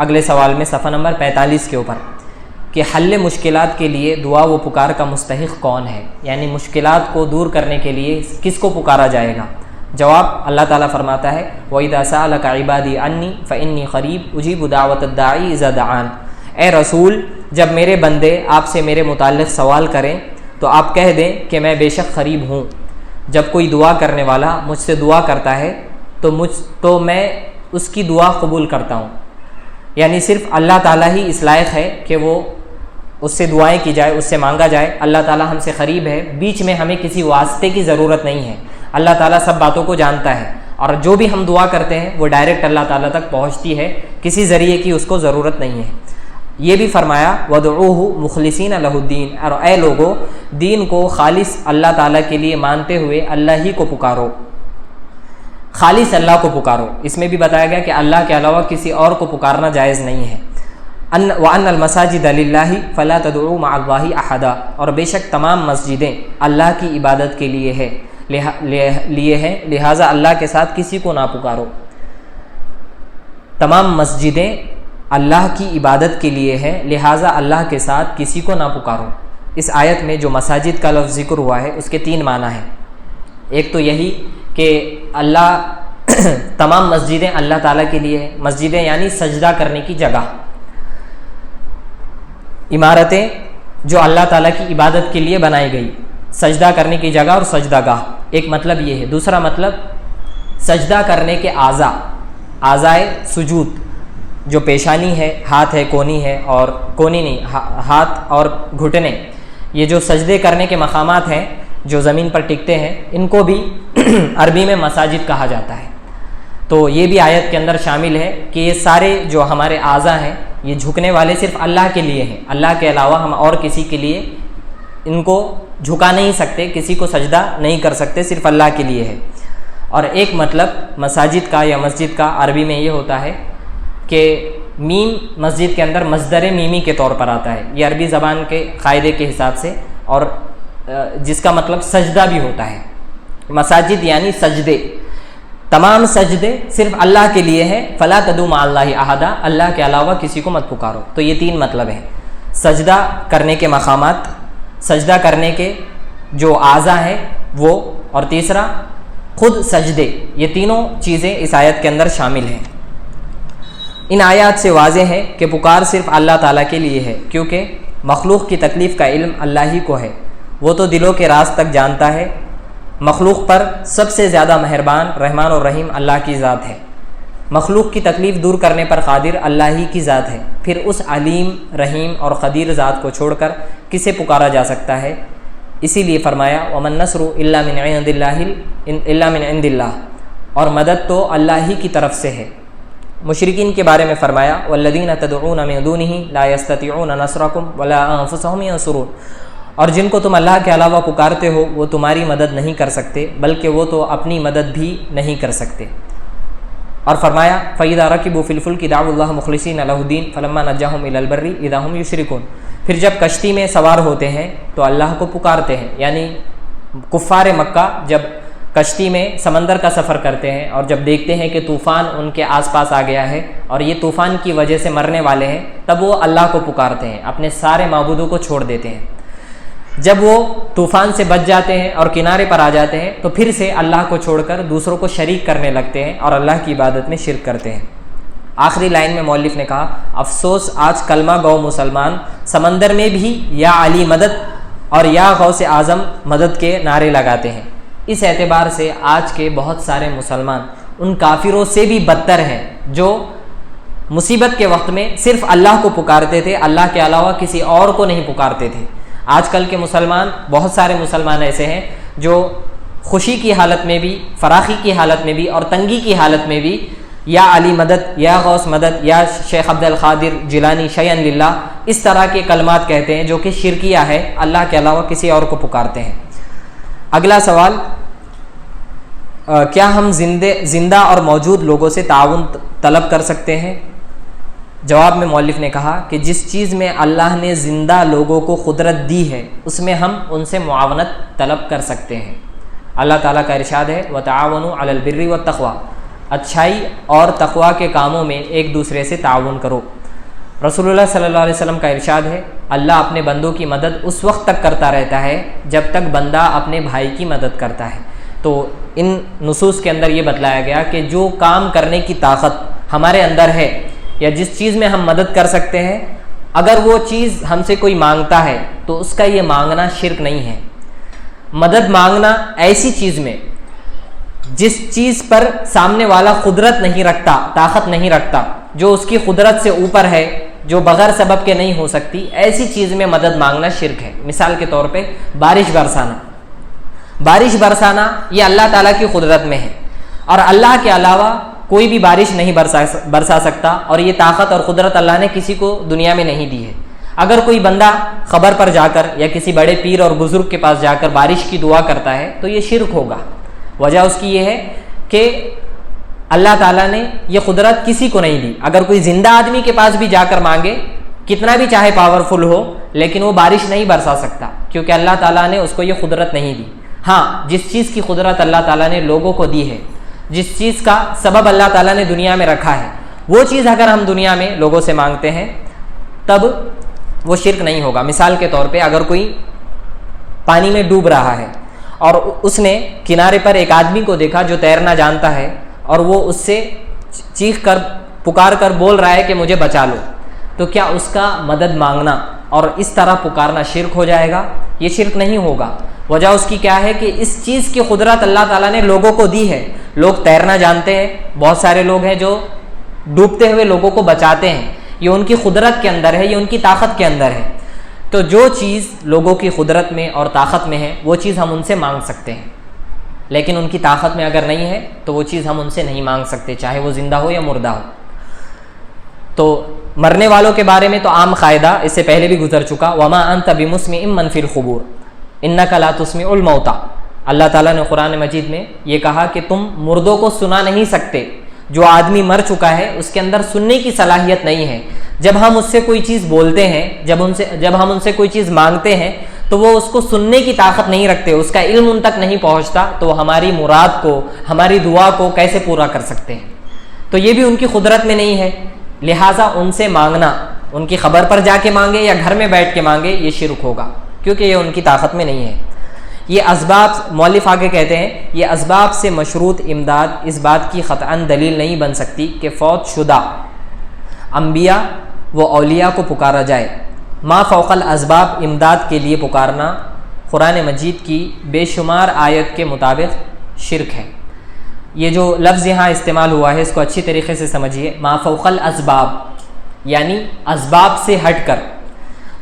اگلے سوال میں صفحہ نمبر 45 کے اوپر کہ حل مشکلات کے لیے دعا و پکار کا مستحق کون ہے، یعنی مشکلات کو دور کرنے کے لیے کس کو پکارا جائے گا۔ جواب اللہ تعالیٰ فرماتا ہے وَإِذَا سَأَلَكَ عِبَادِي عَنِّي فَإِنِّي قَرِيبٌ أُجِيبُ دَعْوَةَ الدَّاعِي إِذَا دَعَانِ۔ اے رسول، جب میرے بندے آپ سے میرے متعلق سوال کریں تو آپ کہہ دیں کہ میں بے شک قریب ہوں۔ جب کوئی دعا کرنے والا مجھ سے دعا کرتا ہے تو میں اس کی دعا قبول کرتا ہوں، یعنی صرف اللہ تعالیٰ ہی اس لائق ہے کہ وہ اس سے دعائیں کی جائے، اس سے مانگا جائے۔ اللہ تعالیٰ ہم سے قریب ہے، بیچ میں ہمیں کسی واسطے کی ضرورت نہیں ہے۔ اللہ تعالیٰ سب باتوں کو جانتا ہے، اور جو بھی ہم دعا کرتے ہیں وہ ڈائریکٹ اللہ تعالیٰ تک پہنچتی ہے، کسی ذریعے کی اس کو ضرورت نہیں ہے۔ یہ بھی فرمایا وَدْعُوهُ مُخْلِصِينَ لَهُ الدِّينَ، اور اے لوگو دین کو خالص اللہ تعالیٰ کے لیے مانتے ہوئے اللہ ہی کو پکارو، خالص اللہ کو پکارو۔ اس میں بھی بتایا گیا کہ اللہ کے علاوہ کسی اور کو پکارنا جائز نہیں ہے۔ وَأَنَّ الْمَسَاجِدَ لِلَّهِ فَلَا تَدْعُوا مَعَ اللَّهِ أَحَدًا، اور بے شک تمام مسجدیں اللہ کی عبادت کے لیے ہے، لہٰذا اللہ کے ساتھ کسی کو نہ پکارو۔ تمام مسجدیں اللہ کی عبادت کے لیے ہے، لہٰذا اللہ کے ساتھ کسی کو نہ پکارو۔ اس آیت میں جو مساجد کا لفظ ذکر ہوا ہے اس کے 3 معنی ہیں۔ ایک تو یہی کہ اللہ تمام مسجدیں اللہ تعالیٰ کے لیے ہے، مسجدیں یعنی سجدہ کرنے کی جگہ، عمارتیں جو اللہ تعالیٰ کی عبادت کے لیے بنائی گئی، سجدہ کرنے کی جگہ اور سجدہ گاہ، ایک مطلب یہ ہے۔ دوسرا مطلب سجدہ کرنے کے اعضائے سجود، جو پیشانی ہے، ہاتھ ہے، کونی ہے، اور کونی نہیں، ہاتھ اور گھٹنے، یہ جو سجدے کرنے کے مقامات ہیں جو زمین پر ٹکتے ہیں، ان کو بھی عربی میں مساجد کہا جاتا ہے۔ تو یہ بھی آیت کے اندر شامل ہے کہ یہ سارے جو ہمارے اعضاء ہیں یہ جھکنے والے صرف اللہ کے لیے ہیں، اللہ کے علاوہ ہم اور کسی کے لیے ان کو جھکا نہیں سکتے، کسی کو سجدہ نہیں کر سکتے، صرف اللہ کے لیے ہے۔ اور ایک مطلب مساجد کا یا مسجد کا عربی میں یہ ہوتا ہے کہ میم مسجد کے اندر مصدر میمی کے طور پر آتا ہے، یہ عربی زبان کے قاعدے کے حساب سے، اور جس کا مطلب سجدہ بھی ہوتا ہے۔ مساجد یعنی سجدے، تمام سجدے صرف اللہ کے لیے ہے، فلا تدعوا مع اللہ احدا، اللہ کے علاوہ کسی کو مت پکارو۔ تو یہ 3 مطلب ہیں، سجدہ کرنے کے مقامات، سجدہ کرنے کے جو اعضاء ہیں وہ، اور تیسرا خود سجدے، یہ تینوں چیزیں اس آیت کے اندر شامل ہیں۔ ان آیات سے واضح ہے کہ پکار صرف اللہ تعالیٰ کے لیے ہے، کیونکہ مخلوق کی تکلیف کا علم اللہ ہی کو ہے، وہ تو دلوں کے راز تک جانتا ہے۔ مخلوق پر سب سے زیادہ مہربان، رحمان اور رحیم اللہ کی ذات ہے۔ مخلوق کی تکلیف دور کرنے پر قادر اللہ ہی کی ذات ہے، پھر اس علیم، رحیم اور قدیر ذات کو چھوڑ کر کسے پکارا جا سکتا ہے؟ اسی لیے فرمایا وَمَن النَّصْرُ إِلَّا مِنْ عِنْدِ اللَّهِ، اور مدد تو اللہ ہی کی طرف سے ہے۔ مشرکین کے بارے میں فرمایا وَالَّذِينَ تَدْعُونَ مِن دُونِهِ لَا يَسْتَطِيعُونَ نَصْرَكُمْ وَلَا أَنفُسَهُمْ يَنصُرُونَ، اور جن کو تم اللہ کے علاوہ پکارتے ہو وہ تمہاری مدد نہیں کر سکتے، بلکہ وہ تو اپنی مدد بھی نہیں کر سکتے۔ اور فرمایا فَإِذَا رَكِبُوا فِي الْفُلْكِ دَعَوُا اللَّهَ مُخْلِصِينَ لَهُ الدِّينَ فَلَمَّا نَجَّاهُمْ إِلَى الْبَرِّ إِذَا هُمْ يُشْرِكُونَ، پھر جب کشتی میں سوار ہوتے ہیں تو اللہ کو پکارتے ہیں، یعنی کفار مکہ جب کشتی میں سمندر کا سفر کرتے ہیں اور جب دیکھتے ہیں کہ طوفان ان کے آس پاس آ گیا ہے اور یہ طوفان کی وجہ سے مرنے والے ہیں، تب وہ اللہ کو پکارتے ہیں، اپنے سارے معبودوں کو چھوڑ دیتے ہیں۔ جب وہ طوفان سے بچ جاتے ہیں اور کنارے پر آ جاتے ہیں تو پھر سے اللہ کو چھوڑ کر دوسروں کو شریک کرنے لگتے ہیں اور اللہ کی عبادت میں شرک کرتے ہیں۔ آخری لائن میں مؤلف نے کہا افسوس آج کلمہ گو مسلمان سمندر میں بھی یا علی مدد اور یا غوث اعظم مدد کے نعرے لگاتے ہیں۔ اس اعتبار سے آج کے بہت سارے مسلمان ان کافروں سے بھی بدتر ہیں جو مصیبت کے وقت میں صرف اللہ کو پکارتے تھے، اللہ کے علاوہ کسی اور کو نہیں پکارتے تھے۔ آج کل کے مسلمان، بہت سارے مسلمان ایسے ہیں جو خوشی کی حالت میں بھی، فراخی کی حالت میں بھی اور تنگی کی حالت میں بھی یا علی مدد یا غوث مدد یا شیخ عبد القادر جیلانی شیئا للہ اس طرح کے کلمات کہتے ہیں جو کہ شرکیہ ہے، اللہ کے علاوہ کسی اور کو پکارتے ہیں۔ اگلا سوال، کیا ہم زندہ اور موجود لوگوں سے تعاون طلب کر سکتے ہیں؟ جواب میں مؤلف نے کہا کہ جس چیز میں اللہ نے زندہ لوگوں کو قدرت دی ہے اس میں ہم ان سے معاونت طلب کر سکتے ہیں۔ اللہ تعالیٰ کا ارشاد ہے وَتَعَاوَنُوا عَلَى الْبِرِّ وَالتَّقْوَىٰ، اچھائی اور تقویٰ کے کاموں میں ایک دوسرے سے تعاون کرو۔ رسول اللہ صلی اللہ علیہ وسلم کا ارشاد ہے اللہ اپنے بندوں کی مدد اس وقت تک کرتا رہتا ہے جب تک بندہ اپنے بھائی کی مدد کرتا ہے۔ تو ان نصوص کے اندر یہ بتلایا گیا کہ جو کام کرنے کی طاقت ہمارے اندر ہے یا جس چیز میں ہم مدد کر سکتے ہیں، اگر وہ چیز ہم سے کوئی مانگتا ہے تو اس کا یہ مانگنا شرک نہیں ہے۔ مدد مانگنا ایسی چیز میں جس چیز پر سامنے والا قدرت نہیں رکھتا، طاقت نہیں رکھتا، جو اس کی قدرت سے اوپر ہے، جو بغیر سبب کے نہیں ہو سکتی، ایسی چیز میں مدد مانگنا شرک ہے۔ مثال کے طور پہ بارش برسانا یہ اللہ تعالیٰ کی قدرت میں ہے اور اللہ کے علاوہ کوئی بھی بارش نہیں برسا سکتا، اور یہ طاقت اور قدرت اللہ نے کسی کو دنیا میں نہیں دی ہے۔ اگر کوئی بندہ قبر پر جا کر یا کسی بڑے پیر اور بزرگ کے پاس جا کر بارش کی دعا کرتا ہے تو یہ شرک ہوگا۔ وجہ اس کی یہ ہے کہ اللہ تعالیٰ نے یہ قدرت کسی کو نہیں دی۔ اگر کوئی زندہ آدمی کے پاس بھی جا کر مانگے، کتنا بھی چاہے پاورفل ہو، لیکن وہ بارش نہیں برسا سکتا کیونکہ اللہ تعالیٰ نے اس کو یہ قدرت نہیں دی۔ ہاں، جس چیز کی قدرت اللہ تعالیٰ نے لوگوں کو دی ہے، جس چیز کا سبب اللہ تعالیٰ نے دنیا میں رکھا ہے، وہ چیز اگر ہم دنیا میں لوگوں سے مانگتے ہیں تب وہ شرک نہیں ہوگا۔ مثال کے طور پہ اگر کوئی پانی میں ڈوب رہا ہے اور اس نے کنارے پر ایک آدمی کو دیکھا جو تیرنا جانتا ہے اور وہ اس سے چیخ کر پکار کر بول رہا ہے کہ مجھے بچا لو، تو کیا اس کا مدد مانگنا اور اس طرح پکارنا شرک ہو جائے گا؟ یہ شرک نہیں ہوگا۔ وجہ اس کی کیا ہے کہ اس چیز کی قدرت اللہ تعالیٰ نے لوگوں کو دی ہے۔ لوگ تیرنا جانتے ہیں، بہت سارے لوگ ہیں جو ڈوبتے ہوئے لوگوں کو بچاتے ہیں، یہ ان کی قدرت کے اندر ہے، یہ ان کی طاقت کے اندر ہے۔ تو جو چیز لوگوں کی قدرت میں اور طاقت میں ہے وہ چیز ہم ان سے مانگ سکتے ہیں، لیکن ان کی طاقت میں اگر نہیں ہے تو وہ چیز ہم ان سے نہیں مانگ سکتے، چاہے وہ زندہ ہو یا مردہ ہو۔ تو مرنے والوں کے بارے میں تو عام قاعدہ اس سے پہلے بھی گزر چکا، وما انت بمسمع من فی القبور انک لا تسمع الموتى۔ اللہ تعالیٰ نے قرآن مجید میں یہ کہا کہ تم مردوں کو سنا نہیں سکتے۔ جو آدمی مر چکا ہے اس کے اندر سننے کی صلاحیت نہیں ہے۔ جب ہم اس سے کوئی چیز بولتے ہیں، جب ہم ان سے کوئی چیز مانگتے ہیں تو وہ اس کو سننے کی طاقت نہیں رکھتے، اس کا علم ان تک نہیں پہنچتا، تو وہ ہماری مراد کو، ہماری دعا کو کیسے پورا کر سکتے ہیں؟ تو یہ بھی ان کی قدرت میں نہیں ہے، لہٰذا ان سے مانگنا، ان کی خبر پر جا کے مانگے یا گھر میں بیٹھ کے مانگے، یہ شرک ہوگا کیونکہ یہ ان کی طاقت میں نہیں ہے۔ یہ اسباب، مؤلف آگے کہتے ہیں، یہ اسباب سے مشروط امداد اس بات کی قطعاً دلیل نہیں بن سکتی کہ فوت شدہ انبیاء و اولیاء کو پکارا جائے۔ ما فوق الاسباب امداد کے لیے پکارنا قرآن مجید کی بے شمار آیت کے مطابق شرک ہے۔ یہ جو لفظ یہاں استعمال ہوا ہے اس کو اچھی طریقے سے سمجھیے۔ ما فوق الاسباب یعنی اسباب سے ہٹ کر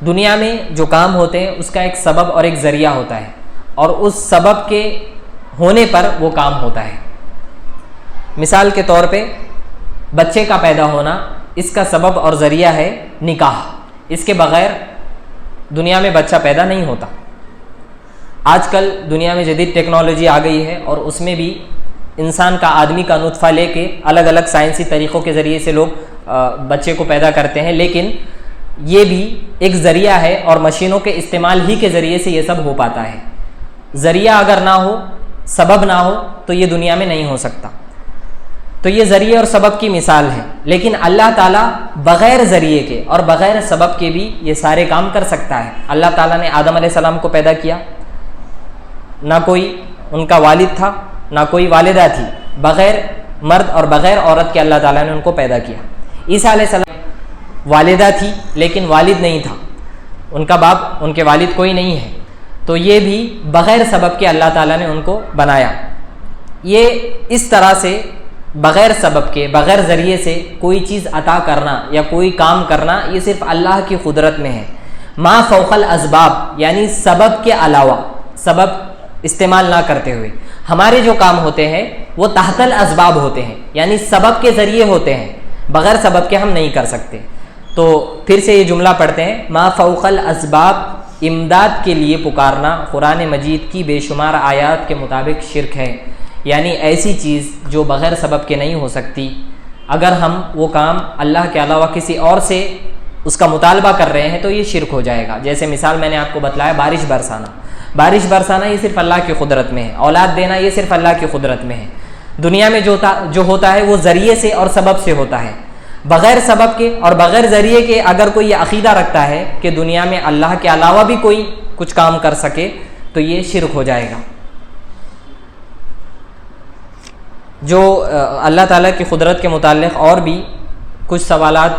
دنیا میں جو کام ہوتے ہیں اس کا ایک سبب اور ایک ذریعہ ہوتا ہے، اور اس سبب کے ہونے پر وہ کام ہوتا ہے۔ مثال کے طور پہ بچے کا پیدا ہونا، اس کا سبب اور ذریعہ ہے نکاح، اس کے بغیر دنیا میں بچہ پیدا نہیں ہوتا۔ آج کل دنیا میں جدید ٹیکنالوجی آ گئی ہے اور اس میں بھی انسان کا، آدمی کا نطفہ لے کے الگ الگ سائنسی طریقوں کے ذریعے سے لوگ بچے کو پیدا کرتے ہیں، لیکن یہ بھی ایک ذریعہ ہے اور مشینوں کے استعمال ہی کے ذریعے سے یہ سب ہو پاتا ہے۔ ذریعہ اگر نہ ہو، سبب نہ ہو تو یہ دنیا میں نہیں ہو سکتا۔ تو یہ ذریعے اور سبب کی مثال ہے، لیکن اللہ تعالیٰ بغیر ذریعے کے اور بغیر سبب کے بھی یہ سارے کام کر سکتا ہے۔ اللہ تعالیٰ نے آدم علیہ السلام کو پیدا کیا، نہ کوئی ان کا والد تھا نہ کوئی والدہ تھی، بغیر مرد اور بغیر عورت کے اللہ تعالیٰ نے ان کو پیدا کیا۔ عیسیٰ علیہ السلام والدہ تھی لیکن والد نہیں تھا، ان کا باپ، ان کے والد کوئی نہیں ہے، تو یہ بھی بغیر سبب کے اللہ تعالیٰ نے ان کو بنایا۔ یہ اس طرح سے بغیر سبب کے، بغیر ذریعے سے کوئی چیز عطا کرنا یا کوئی کام کرنا، یہ صرف اللہ کی قدرت میں ہے۔ ما فوق الاسباب یعنی سبب کے علاوہ، سبب استعمال نہ کرتے ہوئے ہمارے جو کام ہوتے ہیں وہ تحت الاسباب ہوتے ہیں، یعنی سبب کے ذریعے ہوتے ہیں، بغیر سبب کے ہم نہیں کر سکتے۔ تو پھر سے یہ جملہ پڑھتے ہیں، ما فوق الاسباب، امداد کے لیے پکارنا قرآن مجید کی بے شمار آیات کے مطابق شرک ہے، یعنی ایسی چیز جو بغیر سبب کے نہیں ہو سکتی، اگر ہم وہ کام اللہ کے علاوہ کسی اور سے اس کا مطالبہ کر رہے ہیں تو یہ شرک ہو جائے گا۔ جیسے مثال میں نے آپ کو بتلایا، بارش برسانا یہ صرف اللہ کی قدرت میں ہے، اولاد دینا یہ صرف اللہ کی قدرت میں ہے۔ دنیا میں جو ہوتا ہے وہ ذریعے سے اور سبب سے ہوتا ہے، بغیر سبب کے اور بغیر ذریعے کے اگر کوئی یہ عقیدہ رکھتا ہے کہ دنیا میں اللہ کے علاوہ بھی کوئی کچھ کام کر سکے تو یہ شرک ہو جائے گا۔ جو اللہ تعالیٰ کی قدرت کے متعلق اور بھی کچھ سوالات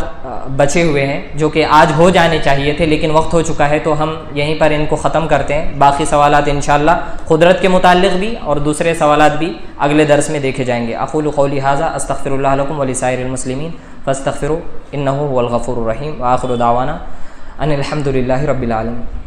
بچے ہوئے ہیں جو کہ آج ہو جانے چاہیے تھے لیکن وقت ہو چکا ہے، تو ہم یہیں پر ان کو ختم کرتے ہیں۔ باقی سوالات انشاءاللہ قدرت کے متعلق بھی اور دوسرے سوالات بھی اگلے درس میں دیکھے جائیں گے۔ اقول قولی ھذا استغفر اللہ لکم ولسائر المسلمین فاستغفروا انہ هو الغفور الرحیم، وآخر دعوانا ان الحمد للہ رب العالمین۔